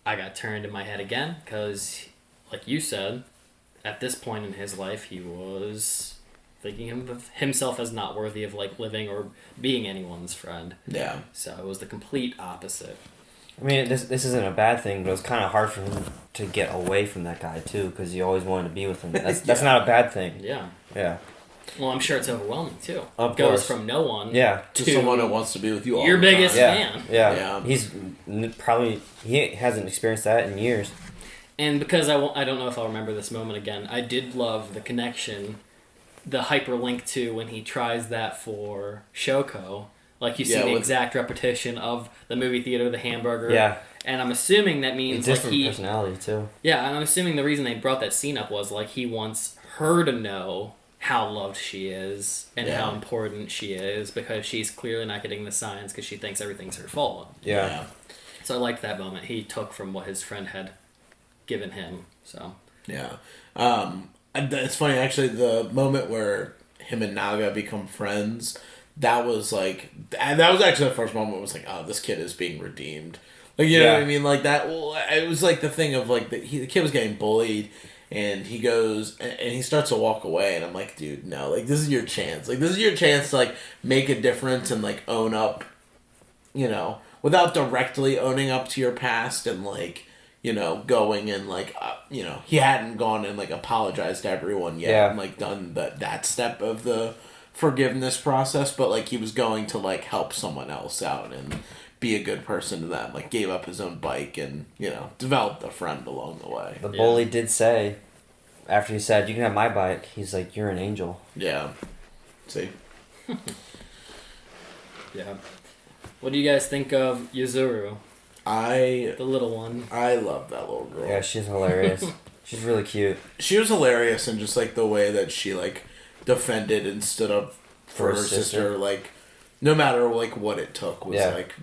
[SPEAKER 3] I got turned in my head again because, like you said, at this point in his life, he was thinking of himself as not worthy of like living or being anyone's friend.
[SPEAKER 1] Yeah.
[SPEAKER 3] So it was the complete opposite.
[SPEAKER 2] I mean, this isn't a bad thing, but it was kind of hard for him to get away from that guy too, because he always wanted to be with him. That's not a bad thing.
[SPEAKER 3] Yeah.
[SPEAKER 2] Yeah.
[SPEAKER 3] Well, I'm sure it's overwhelming too.
[SPEAKER 2] Of
[SPEAKER 3] It goes
[SPEAKER 2] course.
[SPEAKER 3] from no one
[SPEAKER 2] Yeah.
[SPEAKER 1] To someone that wants to be with you all
[SPEAKER 3] your
[SPEAKER 1] the
[SPEAKER 3] biggest
[SPEAKER 1] time.
[SPEAKER 2] Yeah.
[SPEAKER 3] fan.
[SPEAKER 2] Yeah.
[SPEAKER 1] Yeah.
[SPEAKER 2] He's probably he hasn't experienced that in years.
[SPEAKER 3] And because I don't know if I'll remember this moment again, I did love the connection, the hyperlink to when he tries that for Shoko. Like you see the exact repetition of the movie theater, the hamburger.
[SPEAKER 2] Yeah.
[SPEAKER 3] And I'm assuming that means
[SPEAKER 2] It's different
[SPEAKER 3] like
[SPEAKER 2] personality too.
[SPEAKER 3] Yeah, and I'm assuming the reason they brought that scene up was like he wants her to know how loved she is and how important she is because she's clearly not getting the signs because she thinks everything's her fault.
[SPEAKER 2] Yeah.
[SPEAKER 3] So I liked that moment. He took from what his friend had given him. So
[SPEAKER 1] Yeah. It's funny, actually, the moment where him and Naga become friends, that was like, and that was actually the first moment where it was like, oh, this kid is being redeemed. Like, you know what I mean? Like, that, well, it was like the thing of like, the kid was getting bullied, and he goes, and he starts to walk away, and I'm like, dude, no, like, this is your chance. Like, this is your chance to, like, make a difference and, like, own up, you know, without directly owning up to your past and, like, you know, going and, like, you know, he hadn't gone and, like, apologized to everyone yet and, like, done that step of the forgiveness process, but, like, he was going to, like, help someone else out and be a good person to them. Like, gave up his own bike and, you know, developed a friend along the way.
[SPEAKER 2] The bully did say, after he said, "You can have my bike," he's like, "You're an angel."
[SPEAKER 1] Yeah. See?
[SPEAKER 3] yeah. What do you guys think of Yuzuru, the little one?
[SPEAKER 1] I love that little girl.
[SPEAKER 2] Yeah, she's hilarious. She's really cute.
[SPEAKER 1] She was hilarious in just, like, the way that she, like, defended and stood up for her sister. Like, no matter, like, what it took was, like,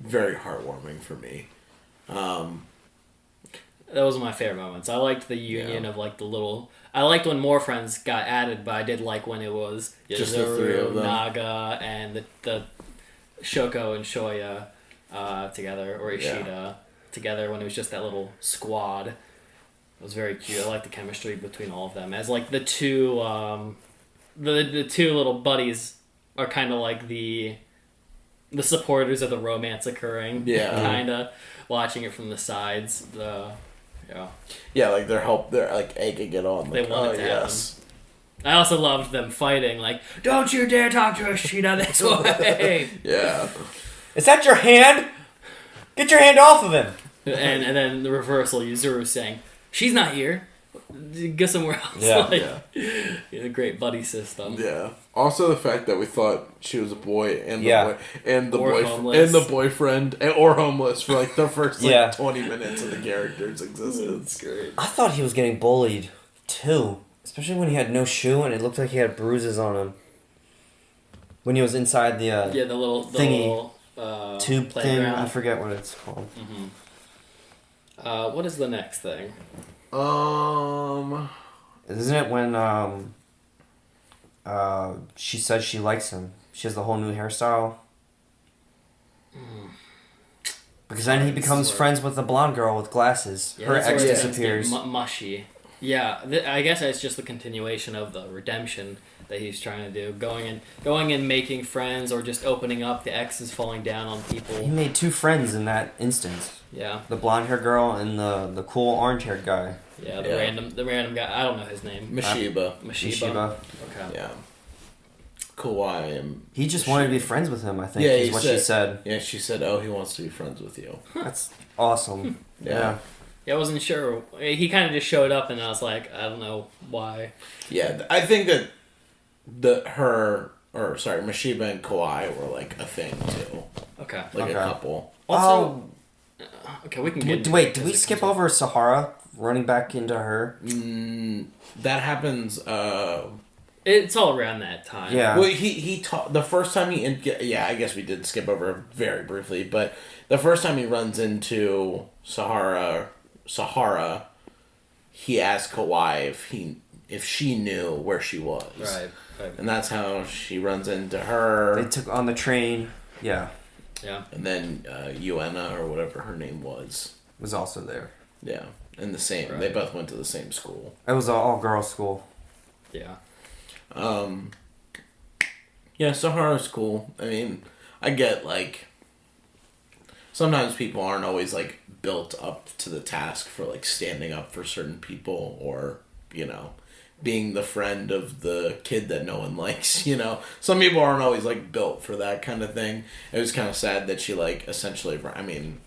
[SPEAKER 1] very heartwarming for me.
[SPEAKER 3] That was one of my favorite moments. I liked the union of, like, the little... I liked when more friends got added, but I did like when it was
[SPEAKER 1] Just the three of
[SPEAKER 3] Yuzuru,
[SPEAKER 1] them.
[SPEAKER 3] Naga, and the Shoko and Shoya together, or Ishida together, when it was just that little squad. It was very cute. I liked the chemistry between all of them. As, like, the two... the two little buddies are kind of like the supporters of the romance occurring.
[SPEAKER 1] Yeah.
[SPEAKER 3] Kind of watching it from the sides.
[SPEAKER 1] Yeah, like, they're like, egging it on. Like,
[SPEAKER 3] They want it to happen. I also loved them fighting, like, don't you dare talk to Ishida this way!
[SPEAKER 1] Yeah.
[SPEAKER 2] Is that your hand? Get your hand off of him!
[SPEAKER 3] and then the reversal, Yuzuru saying, she's not here. Go somewhere else.
[SPEAKER 2] Yeah.
[SPEAKER 3] A great buddy system.
[SPEAKER 1] Yeah. Also, the fact that we thought she was a boy and
[SPEAKER 3] Or
[SPEAKER 1] the boyfriend or homeless for like the first 20 minutes of the character's existence.
[SPEAKER 3] Great.
[SPEAKER 2] I thought he was getting bullied too, especially when he had no shoe and it looked like he had bruises on him. When he was inside the
[SPEAKER 3] the little
[SPEAKER 2] thingy, tube thing.
[SPEAKER 3] playground.
[SPEAKER 2] I forget what it's called.
[SPEAKER 3] What is the next thing?
[SPEAKER 2] Isn't it when she says she likes him? She has the whole new hairstyle. Because then he becomes friends with the blonde girl with glasses.
[SPEAKER 3] Yeah,
[SPEAKER 2] her
[SPEAKER 3] that's
[SPEAKER 2] ex
[SPEAKER 3] where things
[SPEAKER 2] disappears.
[SPEAKER 3] get mushy. Yeah, I guess it's just the continuation of the redemption that he's trying to do. Going and making friends, or just opening up. The ex is falling down on people.
[SPEAKER 2] He made two friends in that instance.
[SPEAKER 3] Yeah.
[SPEAKER 2] The blonde haired girl and the cool orange haired guy.
[SPEAKER 3] Yeah, the random guy. I don't know his name.
[SPEAKER 1] Mashiba.
[SPEAKER 3] Mashiba.
[SPEAKER 2] Okay.
[SPEAKER 1] Yeah. Kawhi and
[SPEAKER 2] He just wanted to be friends with him, I think,
[SPEAKER 1] Yeah,
[SPEAKER 2] is
[SPEAKER 1] he
[SPEAKER 2] what
[SPEAKER 1] said-
[SPEAKER 2] she said.
[SPEAKER 1] Yeah, she said, "Oh, he wants to be friends with you."
[SPEAKER 2] That's awesome.
[SPEAKER 1] Yeah.
[SPEAKER 3] Yeah, I wasn't sure. He kind of just showed up, and I was like, I don't know why.
[SPEAKER 1] Yeah, I think that Mashiba and Kawhi were like a thing too,
[SPEAKER 3] Okay.
[SPEAKER 1] like
[SPEAKER 2] Okay.
[SPEAKER 1] a couple.
[SPEAKER 3] Also, okay, we can get. into it
[SPEAKER 2] Wait, did
[SPEAKER 3] because
[SPEAKER 2] we
[SPEAKER 3] it
[SPEAKER 2] skip
[SPEAKER 3] comes up.
[SPEAKER 2] over Sahara running back into her?
[SPEAKER 1] That happens.
[SPEAKER 3] It's all around that time.
[SPEAKER 2] Yeah.
[SPEAKER 1] Well, he taught the first time yeah, I guess we did skip over it very briefly, but the first time he runs into Sahara, he asked Kawhi if she knew where she was,
[SPEAKER 3] Right.
[SPEAKER 1] and that's how she runs into her.
[SPEAKER 2] They took on the train. Yeah,
[SPEAKER 3] Yeah.
[SPEAKER 1] And then Uena or whatever her name was,
[SPEAKER 2] was also there.
[SPEAKER 1] yeah, and the same.
[SPEAKER 3] Right.
[SPEAKER 1] They both went to the same school.
[SPEAKER 2] It was an all-girls school.
[SPEAKER 3] Yeah.
[SPEAKER 1] Yeah, Sahara's cool. I mean, I get like sometimes people aren't always like built up to the task for like standing up for certain people or, being the friend of the kid that no one likes, Some people aren't always like built for that kind of thing. It was kind of sad that she like essentially, I mean,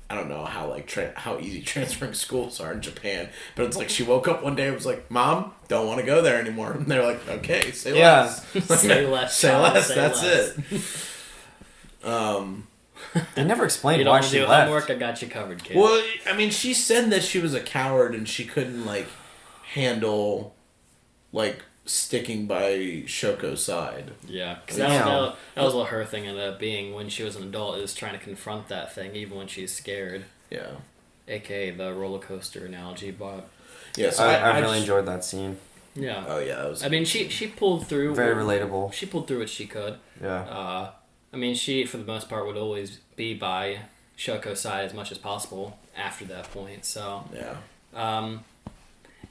[SPEAKER 1] I don't know how like how easy transferring schools are in Japan, but it's like she woke up one day and was like, "Mom, don't want to go there anymore." And they're like, "Okay, say less."
[SPEAKER 3] Say less.
[SPEAKER 1] Say
[SPEAKER 3] child,
[SPEAKER 1] less.
[SPEAKER 3] say
[SPEAKER 1] That's
[SPEAKER 3] less.
[SPEAKER 1] it.
[SPEAKER 2] They never explained
[SPEAKER 3] You don't
[SPEAKER 2] why
[SPEAKER 3] want to
[SPEAKER 2] she
[SPEAKER 3] do
[SPEAKER 2] left.
[SPEAKER 3] homework? I got you covered, kid.
[SPEAKER 1] Well, I mean, she said that she was a coward and she couldn't like handle like sticking by Shoko's side.
[SPEAKER 3] Yeah, because
[SPEAKER 2] Yeah.
[SPEAKER 3] that was what her thing ended up being when she was an adult, is trying to confront that thing even when she's scared.
[SPEAKER 1] Yeah.
[SPEAKER 3] AKA the roller coaster analogy, but
[SPEAKER 1] Yeah. So
[SPEAKER 2] I really
[SPEAKER 1] just-
[SPEAKER 2] enjoyed that scene.
[SPEAKER 3] yeah.
[SPEAKER 1] Oh yeah, that was.
[SPEAKER 3] I mean, she pulled through.
[SPEAKER 2] Very relatable.
[SPEAKER 3] She pulled through what she could.
[SPEAKER 2] Yeah.
[SPEAKER 3] I mean, she, for the most part, would always be by Shoko's side as much as possible after that point, so...
[SPEAKER 1] yeah.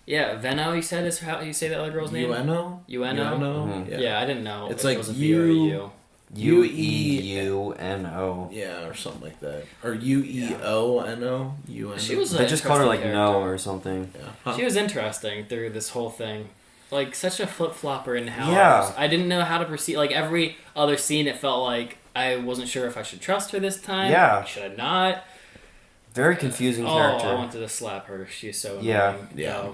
[SPEAKER 3] Yeah, Venno, you said, is how you say that other girl's name?
[SPEAKER 1] Ueno.
[SPEAKER 3] Ueno?
[SPEAKER 2] Mhm.
[SPEAKER 3] Yeah. I didn't know.
[SPEAKER 1] It's
[SPEAKER 3] if
[SPEAKER 1] like
[SPEAKER 3] it was a V or a U.
[SPEAKER 2] UEUNO.
[SPEAKER 1] Yeah, or something like that. Or UEONO. UNO.
[SPEAKER 3] She was
[SPEAKER 2] They just called her like
[SPEAKER 3] interesting
[SPEAKER 2] No
[SPEAKER 3] character.
[SPEAKER 2] or something.
[SPEAKER 1] Yeah. Huh?
[SPEAKER 3] She was interesting through this whole thing. Like, such a flip-flopper in how...
[SPEAKER 2] Yeah.
[SPEAKER 3] I didn't know how to proceed. Like, every other scene, it felt like I wasn't sure if I should trust her this time.
[SPEAKER 2] Yeah.
[SPEAKER 3] Should I not?
[SPEAKER 2] Very confusing character.
[SPEAKER 3] Oh, I wanted to slap her. She's so annoying.
[SPEAKER 2] Yeah.
[SPEAKER 1] Yeah.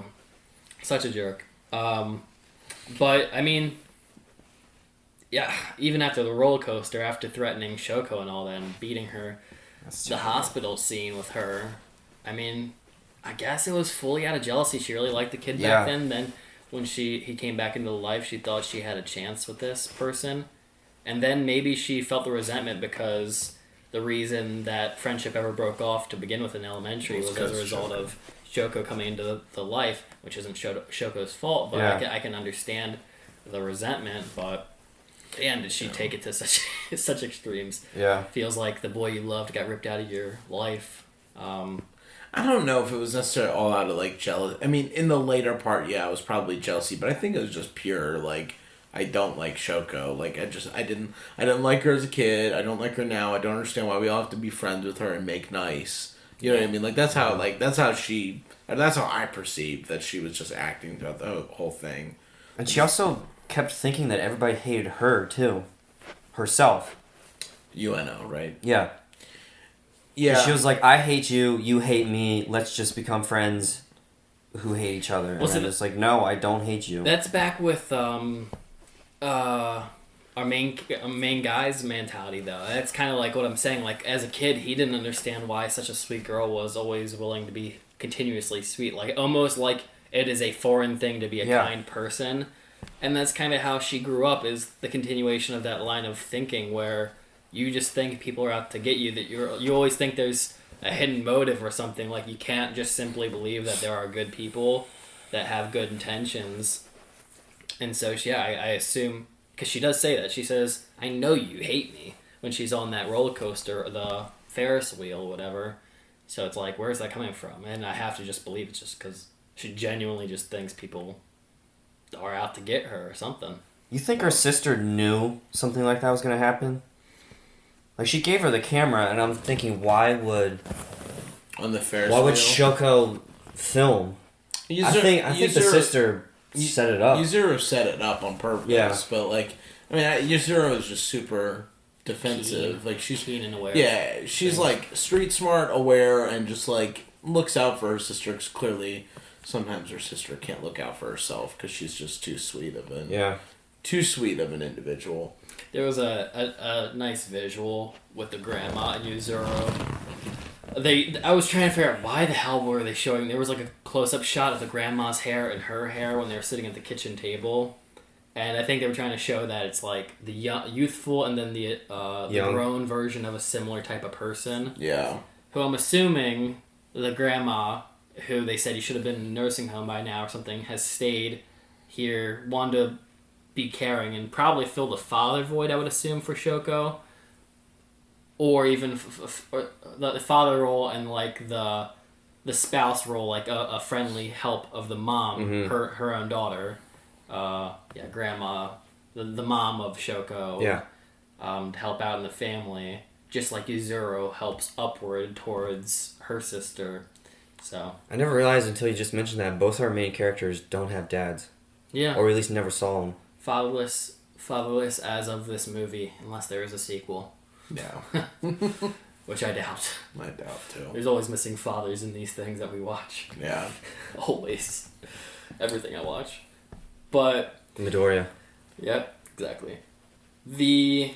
[SPEAKER 3] Such a jerk. But, I mean... Yeah, even after the roller coaster, after threatening Shoko and all that, and beating her, the hospital scene with her, I mean, I guess it was fully out of jealousy. She really liked the kid
[SPEAKER 2] Yeah.
[SPEAKER 3] back then. Then when he came back into life, she thought she had a chance with this person. And then maybe she felt the resentment because the reason that friendship ever broke off to begin with in elementary was as a result of Shoko coming into the life, which isn't Shoko's fault, but
[SPEAKER 2] Yeah.
[SPEAKER 3] I can understand the resentment, but... Damn, did she take it to such extremes?
[SPEAKER 2] Yeah.
[SPEAKER 3] Feels like the boy you loved got ripped out of your life.
[SPEAKER 1] I don't know if it was necessarily all out of like jealous. I mean, in the later part, yeah, it was probably jealousy, but I think it was just pure like I don't like Shoko. Like I didn't like her as a kid. I don't like her now. I don't understand why we all have to be friends with her and make nice. You know what I mean? Like that's how I perceived that she was just acting throughout the whole thing.
[SPEAKER 2] And she also kept thinking that everybody hated her too. Herself.
[SPEAKER 1] UNO, right?
[SPEAKER 2] Yeah.
[SPEAKER 1] Yeah.
[SPEAKER 2] She was like, I hate you, you hate me, let's just become friends who hate each other. And
[SPEAKER 3] Was
[SPEAKER 2] I'm
[SPEAKER 3] it-
[SPEAKER 2] just like, no, I don't hate you.
[SPEAKER 3] That's back with our main guy's mentality, though. That's kind of like what I'm saying. Like, as a kid, he didn't understand why such a sweet girl was always willing to be continuously sweet. Like, almost like it is a foreign thing to be a
[SPEAKER 2] Yeah.
[SPEAKER 3] kind person. And that's kind of how she grew up, is the continuation of that line of thinking where you just think people are out to get you, that you always think there's a hidden motive or something. Like, you can't just simply believe that there are good people that have good intentions. And so, I assume, because she does say that, she says, I know you hate me, when she's on that roller coaster, or the Ferris wheel, whatever. So it's like, where's that coming from? And I have to just believe it's just because she genuinely just thinks people are out to get her or something.
[SPEAKER 2] You think her sister knew something like that was going to happen? Like, she gave her the camera, and I'm thinking, why would
[SPEAKER 1] On the Ferris
[SPEAKER 2] why would
[SPEAKER 1] wheel.
[SPEAKER 2] Shoko film? I think the sister set it up.
[SPEAKER 1] User set it up on purpose.
[SPEAKER 2] Yeah.
[SPEAKER 1] But like I mean, Yuzuru is just super defensive. Like she's
[SPEAKER 3] keen and aware.
[SPEAKER 1] Yeah, she's like street smart, aware, and just like looks out for her sister. Because clearly, sometimes her sister can't look out for herself because she's just too sweet of an individual.
[SPEAKER 3] There was a nice visual with the grandma and Yuzuru. I was trying to figure out why the hell were they showing. There was like a close up shot of the grandma's hair and her hair when they were sitting at the kitchen table. And I think they were trying to show that it's like the youthful and then the grown version of a similar type of person.
[SPEAKER 1] Yeah.
[SPEAKER 3] Who I'm assuming the grandma, who they said he should have been in a nursing home by now or something, has stayed here, wanted to be caring and probably fill the father void, I would assume, for Shoko. Or even the father role and like the spouse role, like a friendly help of the mom, her own daughter. Grandma, the mom of Shoko, to help out in the family, just like Yuzuru helps upward towards her sister. So
[SPEAKER 2] I never realized until you just mentioned that both our main characters don't have dads.
[SPEAKER 3] Yeah.
[SPEAKER 2] Or at least never saw them.
[SPEAKER 3] Fatherless as of this movie, unless there is a sequel.
[SPEAKER 1] Yeah.
[SPEAKER 3] Which I doubt.
[SPEAKER 1] I doubt too.
[SPEAKER 3] There's always missing fathers in these things that we watch.
[SPEAKER 1] Yeah.
[SPEAKER 3] Always. Everything I watch. But
[SPEAKER 2] Midoriya.
[SPEAKER 3] Yep, exactly. We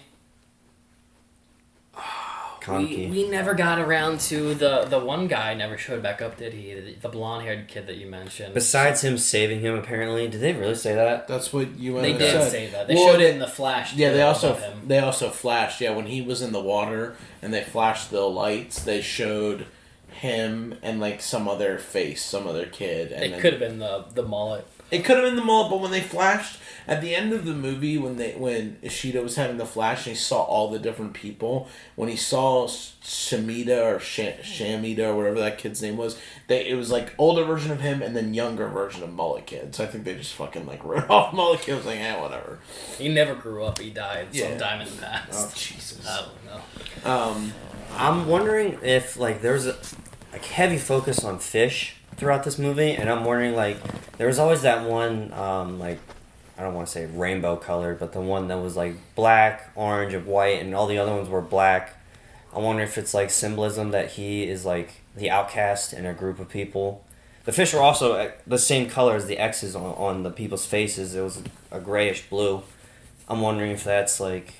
[SPEAKER 3] never got around to the one guy never showed back up, did he? The blonde-haired kid that you mentioned.
[SPEAKER 2] Besides him saving him, apparently. Did they really say that?
[SPEAKER 1] That's what you
[SPEAKER 3] They did
[SPEAKER 1] said.
[SPEAKER 3] say that. They showed it in the flash.
[SPEAKER 1] Yeah, they also flashed. Yeah, when he was in the water and they flashed the lights, they showed him and like some other face, some other kid. And
[SPEAKER 3] it could have been the mullet.
[SPEAKER 1] It could have been the mullet, but when they flashed at the end of the movie, when Ishida was having the flash and he saw all the different people, when he saw Shamida or Shamida or whatever that kid's name was, it was like older version of him and then younger version of Mullet Kid. So I think they just fucking like wrote off Mullet Kid. I was like, whatever.
[SPEAKER 3] He never grew up. He died sometime in the past.
[SPEAKER 1] Oh Jesus.
[SPEAKER 3] I don't know.
[SPEAKER 2] I'm wondering if like there's a heavy focus on fish throughout this movie, and I'm wondering like there was always that one like I don't want to say rainbow colored, but the one that was like black, orange, and white, and all the other ones were black. I wonder if it's like symbolism that he is like the outcast in a group of people. The fish were also the same color as the X's on the people's faces. It was a grayish blue. I'm wondering if that's like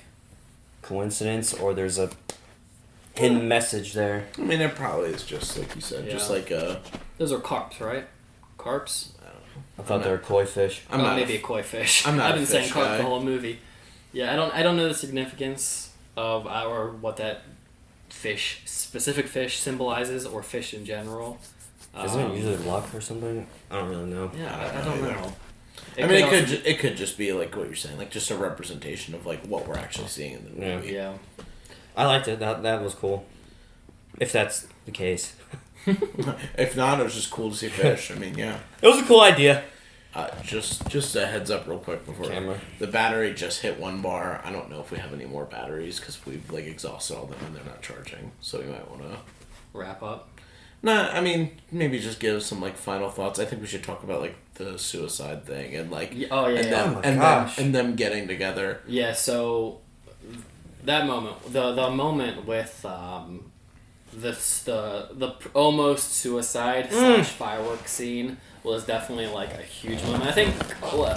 [SPEAKER 2] coincidence or there's a hidden message there.
[SPEAKER 1] I mean, it probably is just like you said, just like
[SPEAKER 3] those are carps, right? Carps.
[SPEAKER 2] I thought they were koi fish.
[SPEAKER 3] Maybe a koi fish. I've been saying carp the whole movie. Yeah, I don't know the significance of what that specific fish symbolizes or fish in general.
[SPEAKER 2] Isn't it usually luck or something? I don't really know.
[SPEAKER 3] Yeah, I don't know.
[SPEAKER 1] It could just be like what you're saying, like just a representation of like what we're actually seeing in the movie.
[SPEAKER 3] Yeah.
[SPEAKER 2] I liked it. That was cool. If that's the case.
[SPEAKER 1] If not, it was just cool to see fish. I mean, yeah.
[SPEAKER 2] It was a cool idea.
[SPEAKER 1] Just a heads up real quick before
[SPEAKER 2] Camera.
[SPEAKER 1] The battery just hit 1 bar. I don't know if we have any more batteries because we've like exhausted all of them and they're not charging. So we might want to
[SPEAKER 3] wrap up.
[SPEAKER 1] Nah, I mean maybe just give some like final thoughts. I think we should talk about like the suicide thing and like and them getting together.
[SPEAKER 3] Yeah. So that moment, the moment with the almost suicide / fireworks scene was definitely like a huge moment. I think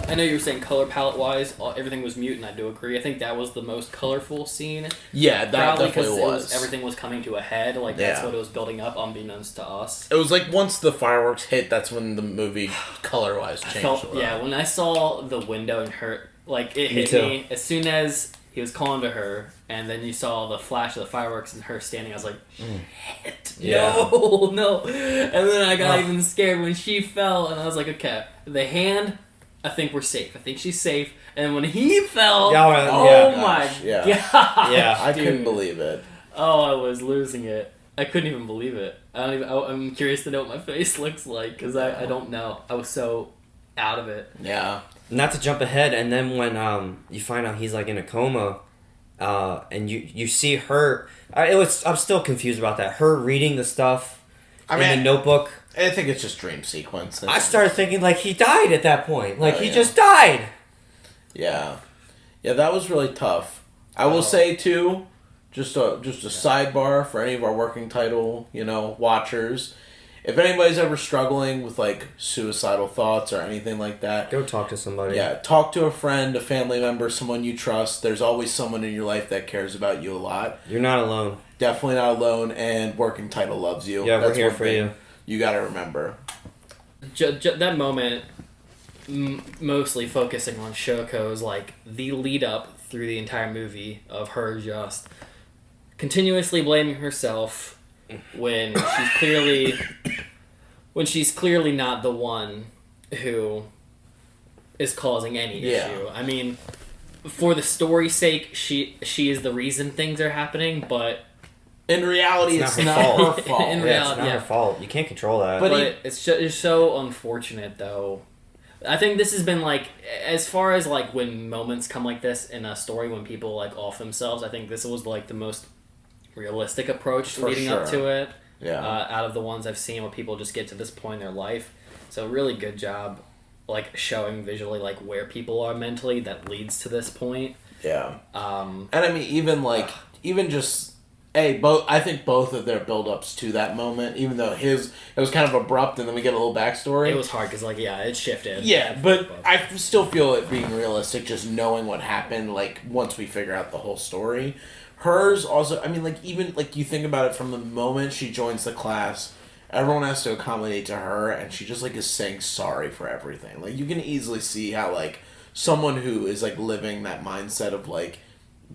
[SPEAKER 3] I know you were saying color palette wise, everything was mute, and I do agree. I think that was the most colorful scene.
[SPEAKER 1] Yeah, that
[SPEAKER 3] probably
[SPEAKER 1] definitely was.
[SPEAKER 3] Everything was coming to a head. Like that's what it was building up, unbeknownst to us.
[SPEAKER 1] It was like once the fireworks hit, that's when the movie color wise changed.
[SPEAKER 3] When I saw the window and her, like it hit me as soon as he was calling to her, and then you saw the flash of the fireworks and her standing. I was like, shit, no. And then I got even scared when she fell, and I was like, okay, the hand, I think we're safe. I think she's safe. And when he fell, my god.
[SPEAKER 1] Yeah, I couldn't believe it.
[SPEAKER 3] Oh, I was losing it. I couldn't even believe it. I'm curious to know what my face looks like, because I don't know. I was so out of it.
[SPEAKER 1] Yeah.
[SPEAKER 2] Not to jump ahead, and then when you find out he's like in a coma, and you see her, I'm still confused about that. Her reading the stuff in the notebook.
[SPEAKER 1] I think it's just dream sequence.
[SPEAKER 2] I started thinking like he died at that point, like he just died.
[SPEAKER 1] Yeah, Yeah, that was really tough. I will say too, just a sidebar for any of our working title, watchers. If anybody's ever struggling with like suicidal thoughts or anything like that,
[SPEAKER 2] Go talk to somebody.
[SPEAKER 1] yeah, talk to a friend, a family member, someone you trust. There's always someone in your life that cares about you a lot.
[SPEAKER 2] You're not alone.
[SPEAKER 1] Definitely not alone, and Working Title loves you.
[SPEAKER 2] Yeah,
[SPEAKER 1] That's
[SPEAKER 2] we're here
[SPEAKER 1] one
[SPEAKER 2] for
[SPEAKER 1] thing
[SPEAKER 2] you.
[SPEAKER 1] You got to remember.
[SPEAKER 3] That moment, mostly focusing on Shoko's like the lead up through the entire movie of her just continuously blaming herself when she's clearly not the one who is causing any issue. I mean, for the story's sake, she is the reason things are happening, but
[SPEAKER 1] in reality, it's not her fault.
[SPEAKER 3] In
[SPEAKER 2] Yeah,
[SPEAKER 3] reality,
[SPEAKER 2] it's not her fault. You can't control that.
[SPEAKER 3] But it's so unfortunate, though. I think this has been like, as far as like when moments come like this in a story when people like off themselves, I think this was like the most realistic approach leading up to it.
[SPEAKER 1] Yeah.
[SPEAKER 3] Out of the ones I've seen where people just get to this point in their life. So really good job like showing visually like where people are mentally that leads to this point.
[SPEAKER 1] Yeah. And I mean even just I think both of their build-ups to that moment, even though it was kind of abrupt and then we get a little backstory.
[SPEAKER 3] It was hard because it shifted.
[SPEAKER 1] Yeah, but I still feel it being realistic, just knowing what happened, like, once we figure out the whole story. Hers also, I mean, like, even, like, you think about it from the moment she joins the class, everyone has to accommodate to her, and she just, like, is saying sorry for everything. Like, you can easily see how, like, someone who is, like, living that mindset of, like,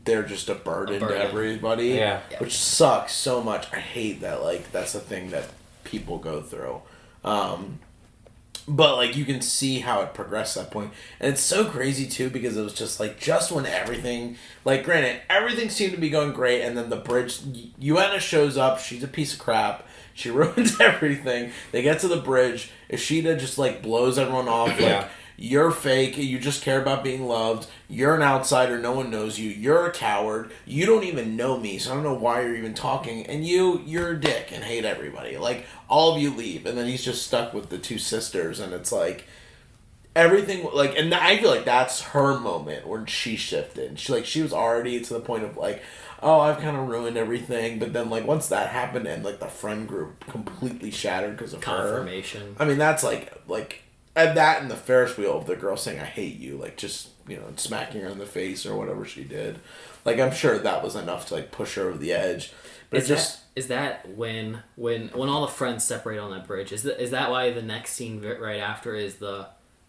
[SPEAKER 1] they're just a burden to everybody.
[SPEAKER 2] Yeah.
[SPEAKER 1] Which sucks so much. I hate that, like, that's the thing that people go through. But, like, you can see how it progressed at that point. And it's so crazy, too, because it was just, like, just when everything... Like, granted, everything seemed to be going great, and then the bridge... Yuena shows up. She's a piece of crap. She ruins everything. They get to the bridge. Ishida just, like, blows everyone off. Like, you're fake. You just care about being loved. You're an outsider. No one knows you. You're a coward. You don't even know me, so I don't know why you're even talking. And you're a dick and hate everybody. Like, all of you leave. And then he's just stuck with the two sisters, and it's like... Everything, like... And I feel like that's her moment when she shifted. She was already to the point of, like... Oh, I've kind of ruined everything. But then, like, once that happened and, like, the friend group completely shattered because of
[SPEAKER 3] Confirmation.
[SPEAKER 1] her. I mean, that's, like... And that and the Ferris wheel of the girl saying, I hate you. Like, just, smacking her in the face or whatever she did. Like, I'm sure that was enough to, like, push her over the edge. But
[SPEAKER 3] Is that when all the friends separate on that bridge? Is that why the next scene right after is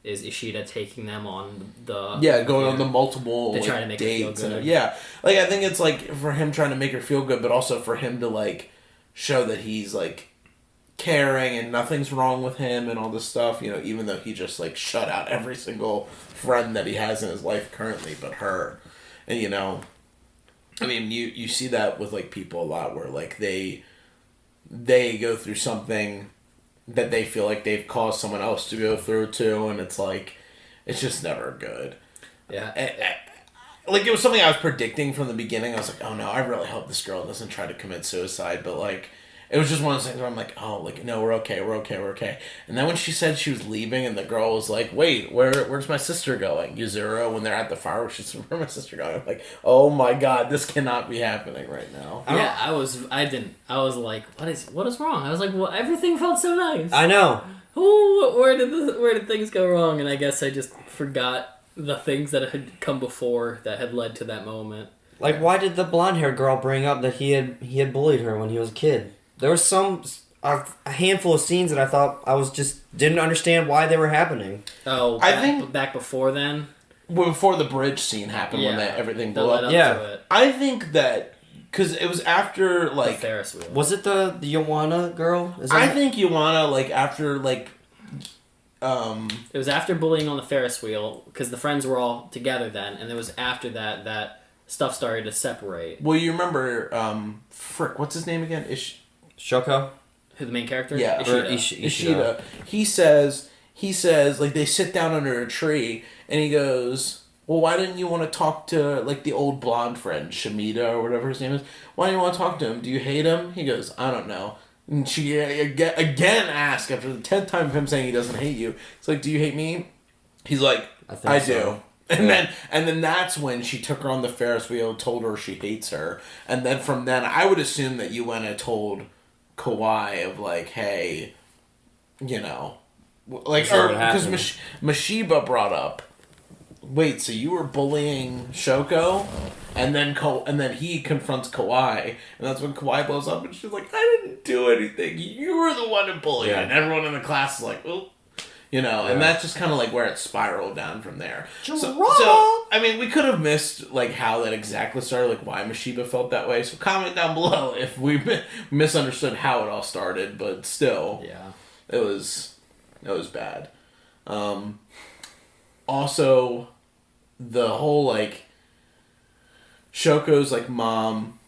[SPEAKER 3] Ishida taking them on the...
[SPEAKER 1] Yeah, going on the multiple
[SPEAKER 3] to try to make
[SPEAKER 1] dates.
[SPEAKER 3] her feel good.
[SPEAKER 1] Yeah. Like, I think it's, like, for him trying to make her feel good, but also for him to, like, show that he's, like... caring and nothing's wrong with him and all this stuff, even though he just, like, shut out every single friend that he has in his life currently but her. And, I mean, you see that with, like, people a lot where, like, they go through something that they feel like they've caused someone else to go through too, and it's like, it's just never good.
[SPEAKER 3] Yeah.
[SPEAKER 1] Like, it was something I was predicting from the beginning. I was like, oh no, I really hope this girl doesn't try to commit suicide, but, like, it was just one of those things where I'm like, oh, like, no, we're okay. And then when she said she was leaving and the girl was like, wait, where's my sister going? Yuzuru, when they're at the fireworks, she's where's my sister going? I'm like, oh my god, this cannot be happening right now.
[SPEAKER 3] Yeah, I was like, what is wrong? I was like, well, everything felt so nice.
[SPEAKER 2] I know.
[SPEAKER 3] Oh, where did things go wrong? And I guess I just forgot the things that had come before that had led to that moment.
[SPEAKER 2] Like, why did the blonde-haired girl bring up that he had bullied her when he was a kid? There was a handful of scenes that I thought didn't understand why they were happening.
[SPEAKER 3] Oh, I think back before then?
[SPEAKER 1] Well, before the bridge scene happened, when everything blew up.
[SPEAKER 3] To it.
[SPEAKER 1] I think that, because it was after, like...
[SPEAKER 3] The Ferris wheel.
[SPEAKER 2] Was it the Joanna girl?
[SPEAKER 1] I think Joanna, like, after, like...
[SPEAKER 3] It was after bullying on the Ferris wheel, because the friends were all together then, and it was after that stuff started to separate.
[SPEAKER 1] Well, you remember, what's his name again?
[SPEAKER 2] Shoko?
[SPEAKER 3] Who, the main character?
[SPEAKER 1] Yeah.
[SPEAKER 2] Ishida.
[SPEAKER 1] He says, like, they sit down under a tree, and he goes, well, why didn't you want to talk to, like, the old blonde friend, Shamida, or whatever his name is? Why didn't you want to talk to him? Do you hate him? He goes, I don't know. And she again asks, after the 10th time of him saying he doesn't hate you, it's like, do you hate me? He's like, I do. And then that's when she took her on the Ferris wheel, told her she hates her, and then from then I would assume that Yuena told Kawai of like, hey, you know, like, or because Mashiba brought up, wait, so you were bullying Shoko, and then he confronts Kawai, and that's when Kawai blows up, and she's like, I didn't do anything, you were the one to bully, and everyone in the class is like, oh. You know, and that's just kind of like where it spiraled down from there. So, I mean, we could have missed like how that exactly started, like why Mashiba felt that way. So comment down below if we misunderstood how it all started, but still, it was bad. Also, the whole like Shoko's like mom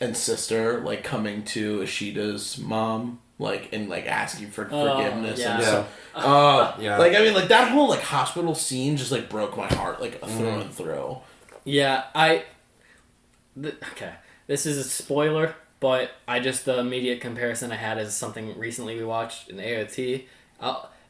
[SPEAKER 1] and sister like coming to Ishida's mom. Like, and like asking for forgiveness and stuff. Like, I mean, like that whole like hospital scene just like broke my heart like through and through.
[SPEAKER 3] Yeah, okay, this is a spoiler, but the immediate comparison I had is something recently we watched in AOT,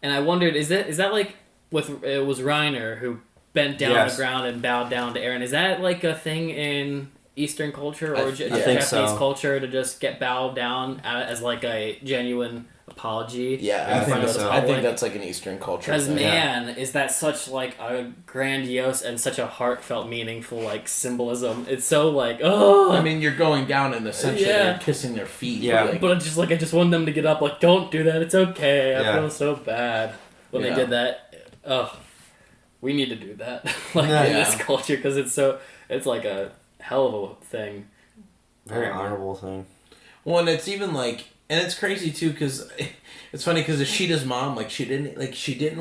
[SPEAKER 3] and I wondered, is that like it was Reiner who bent down on the ground and bowed down to Eren? Is that like a thing in Eastern culture or Japanese culture to just get bowed down as like a genuine apology?
[SPEAKER 1] Yeah, I think that's like an Eastern culture.
[SPEAKER 3] Because man, is that such like a grandiose and such a heartfelt, meaningful like symbolism? It's so like, oh.
[SPEAKER 1] I mean, you're going down and essentially you're kissing their feet.
[SPEAKER 3] Yeah, like, but just like I just want them to get up. Like, don't do that. It's okay. I feel so bad when they did that. Oh, we need to do that like in this culture because it's like a hell of a thing.
[SPEAKER 2] Very honorable thing.
[SPEAKER 1] Well, and it's even like, and it's crazy too because it's funny because Ishida's mom, like she didn't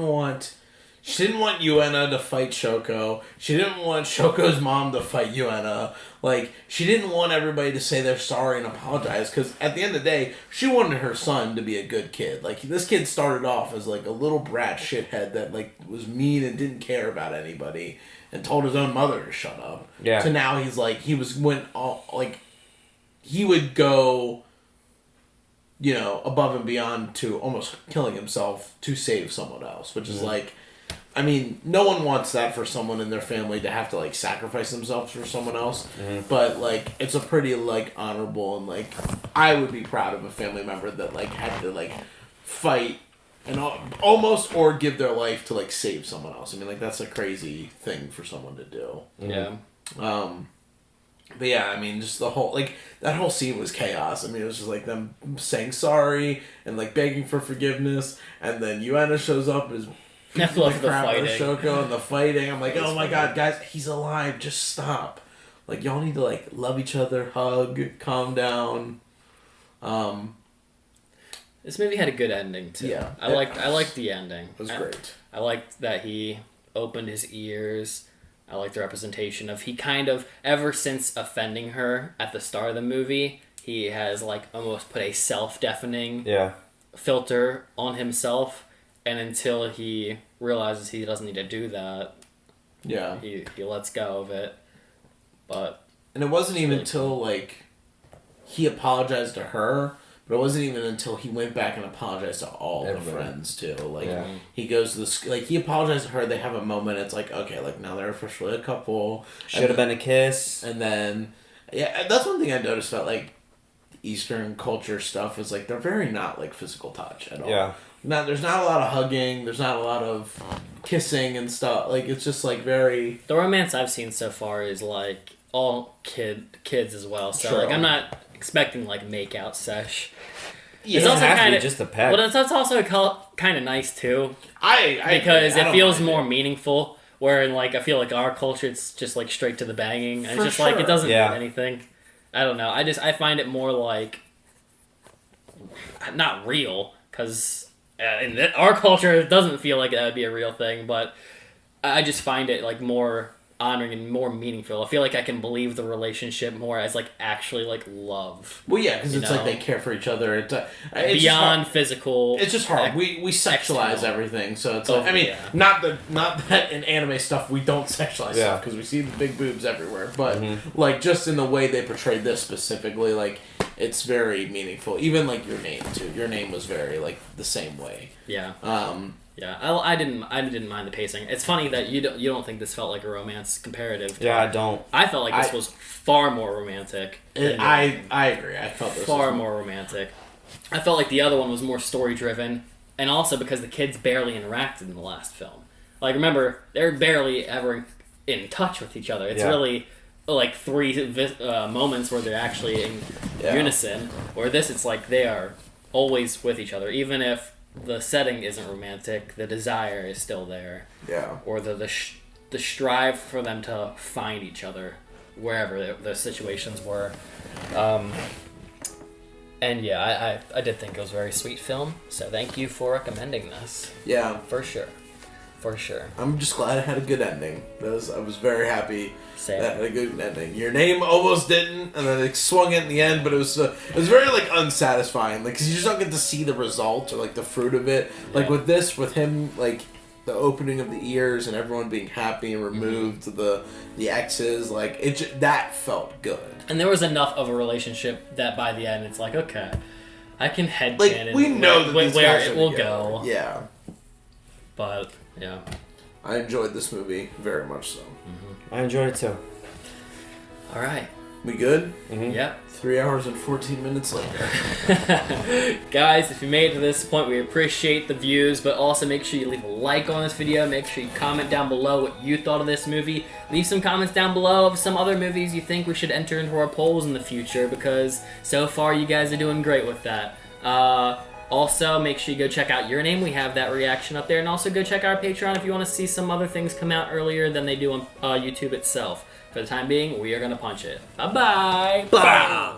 [SPEAKER 1] want Yuena to fight Shoko. She didn't want Shoko's mom to fight Yuena. Like she didn't want everybody to say they're sorry and apologize because at the end of the day, she wanted her son to be a good kid. Like this kid started off as like a little brat shithead that like was mean and didn't care about anybody. And told his own mother to shut up. Yeah. So now he's like, he would go, you know, above and beyond to almost killing himself to save someone else, which is like, I mean, no one wants that for someone in their family to have to like sacrifice themselves for someone else. But like, it's a pretty like honorable and like, I would be proud of a family member that like had to like fight and almost or give their life to like save someone else. I mean, like that's a crazy thing for someone to do.
[SPEAKER 3] Yeah.
[SPEAKER 1] But yeah, I mean, just the whole like that whole scene was chaos. I mean, it was just like them saying sorry and like begging for forgiveness, and then Yuena shows up as
[SPEAKER 3] the fighting,
[SPEAKER 1] Shoko and the fighting. I'm like, oh my god, guys, he's alive. Just stop. Like y'all need to like love each other, hug, calm down.
[SPEAKER 3] This movie had a good ending too.
[SPEAKER 1] Yeah,
[SPEAKER 3] I liked the ending.
[SPEAKER 1] It was great.
[SPEAKER 3] I liked that he opened his ears. I liked the representation of he kind of ever since offending her at the start of the movie, he has like almost put a self-deafening filter on himself, and until he realizes he doesn't need to do that, he lets go of it.
[SPEAKER 1] And it wasn't even until like he apologized to her. But it wasn't even until he went back and apologized to all the friends too. Like he goes to the like he apologized to her. They have a moment. It's like okay, like now they're officially a couple.
[SPEAKER 2] Should have been a kiss.
[SPEAKER 1] And then that's one thing I noticed about like Eastern culture stuff is like they're very not like physical touch at all. Yeah. There's not a lot of hugging. There's not a lot of kissing and stuff. Like it's just like very.
[SPEAKER 3] The romance I've seen so far is like all kids as well. So like I'm not expecting like make out sesh.
[SPEAKER 2] Yeah, it's also kind of just a peck.
[SPEAKER 3] But it's also kind of nice too. Because it feels more meaningful. Where in like I feel like our culture it's just like straight to the banging and it's just like it doesn't mean anything. I don't know. I find it more like not real because in our culture it doesn't feel like that would be a real thing. But I just find it like more honoring and more meaningful. I feel like I can believe the relationship more as like actually like love.
[SPEAKER 1] Well, yeah, because it's like they care for each other. It's
[SPEAKER 3] beyond physical.
[SPEAKER 1] It's just hard. We sexualize everything, so it's like I mean, not that in anime stuff we don't sexualize stuff because we see the big boobs everywhere, but like just in the way they portrayed this specifically, like it's very meaningful. Even like Your Name too. Your Name was very like the same way.
[SPEAKER 3] Yeah. Yeah, I didn't mind the pacing. It's funny that you don't think this felt like a romance comparative.
[SPEAKER 2] Yeah, I don't.
[SPEAKER 3] I felt like this was far more romantic.
[SPEAKER 1] I agree. I felt this
[SPEAKER 3] far
[SPEAKER 1] was
[SPEAKER 3] more romantic. I felt like the other one was more story driven, and also because the kids barely interacted in the last film. Like, remember, they're barely ever in touch with each other. It's really like 3 moments where they're actually in unison. Or this, it's like they are always with each other, even if the setting isn't romantic, the desire is still there.
[SPEAKER 1] Yeah.
[SPEAKER 3] Or the strive for them to find each other wherever the situations were. And yeah, I did think it was a very sweet film, so thank you for recommending this.
[SPEAKER 1] Yeah.
[SPEAKER 3] For sure. For sure.
[SPEAKER 1] I'm just glad it had a good ending. I was very happy
[SPEAKER 3] Same.
[SPEAKER 1] that it had a good ending. Your Name almost didn't, and then it swung it in the end, but it was very like unsatisfying, like because you just don't get to see the result or like the fruit of it. Like with this, with him, like the opening of the ears and everyone being happy and removed to the exes, like that felt good.
[SPEAKER 3] And there was enough of a relationship that by the end, it's like, okay, I can headcanon
[SPEAKER 1] Like we know that these
[SPEAKER 3] where
[SPEAKER 1] guys
[SPEAKER 3] it
[SPEAKER 1] are
[SPEAKER 3] will
[SPEAKER 1] together.
[SPEAKER 3] go.
[SPEAKER 1] Yeah.
[SPEAKER 3] But yeah.
[SPEAKER 1] I enjoyed this movie very much so.
[SPEAKER 2] I enjoyed it too.
[SPEAKER 3] All right.
[SPEAKER 1] We good?
[SPEAKER 3] Yep.
[SPEAKER 1] 3 hours and 14 minutes later.
[SPEAKER 3] Guys, if you made it to this point, we appreciate the views, but also make sure you leave a like on this video. Make sure you comment down below what you thought of this movie. Leave some comments down below of some other movies you think we should enter into our polls in the future, because so far you guys are doing great with that. Also, make sure you go check out Your Name. We have that reaction up there. And also go check out our Patreon if you want to see some other things come out earlier than they do on YouTube itself. For the time being, we are going to punch it. Bye-bye.
[SPEAKER 1] Bye.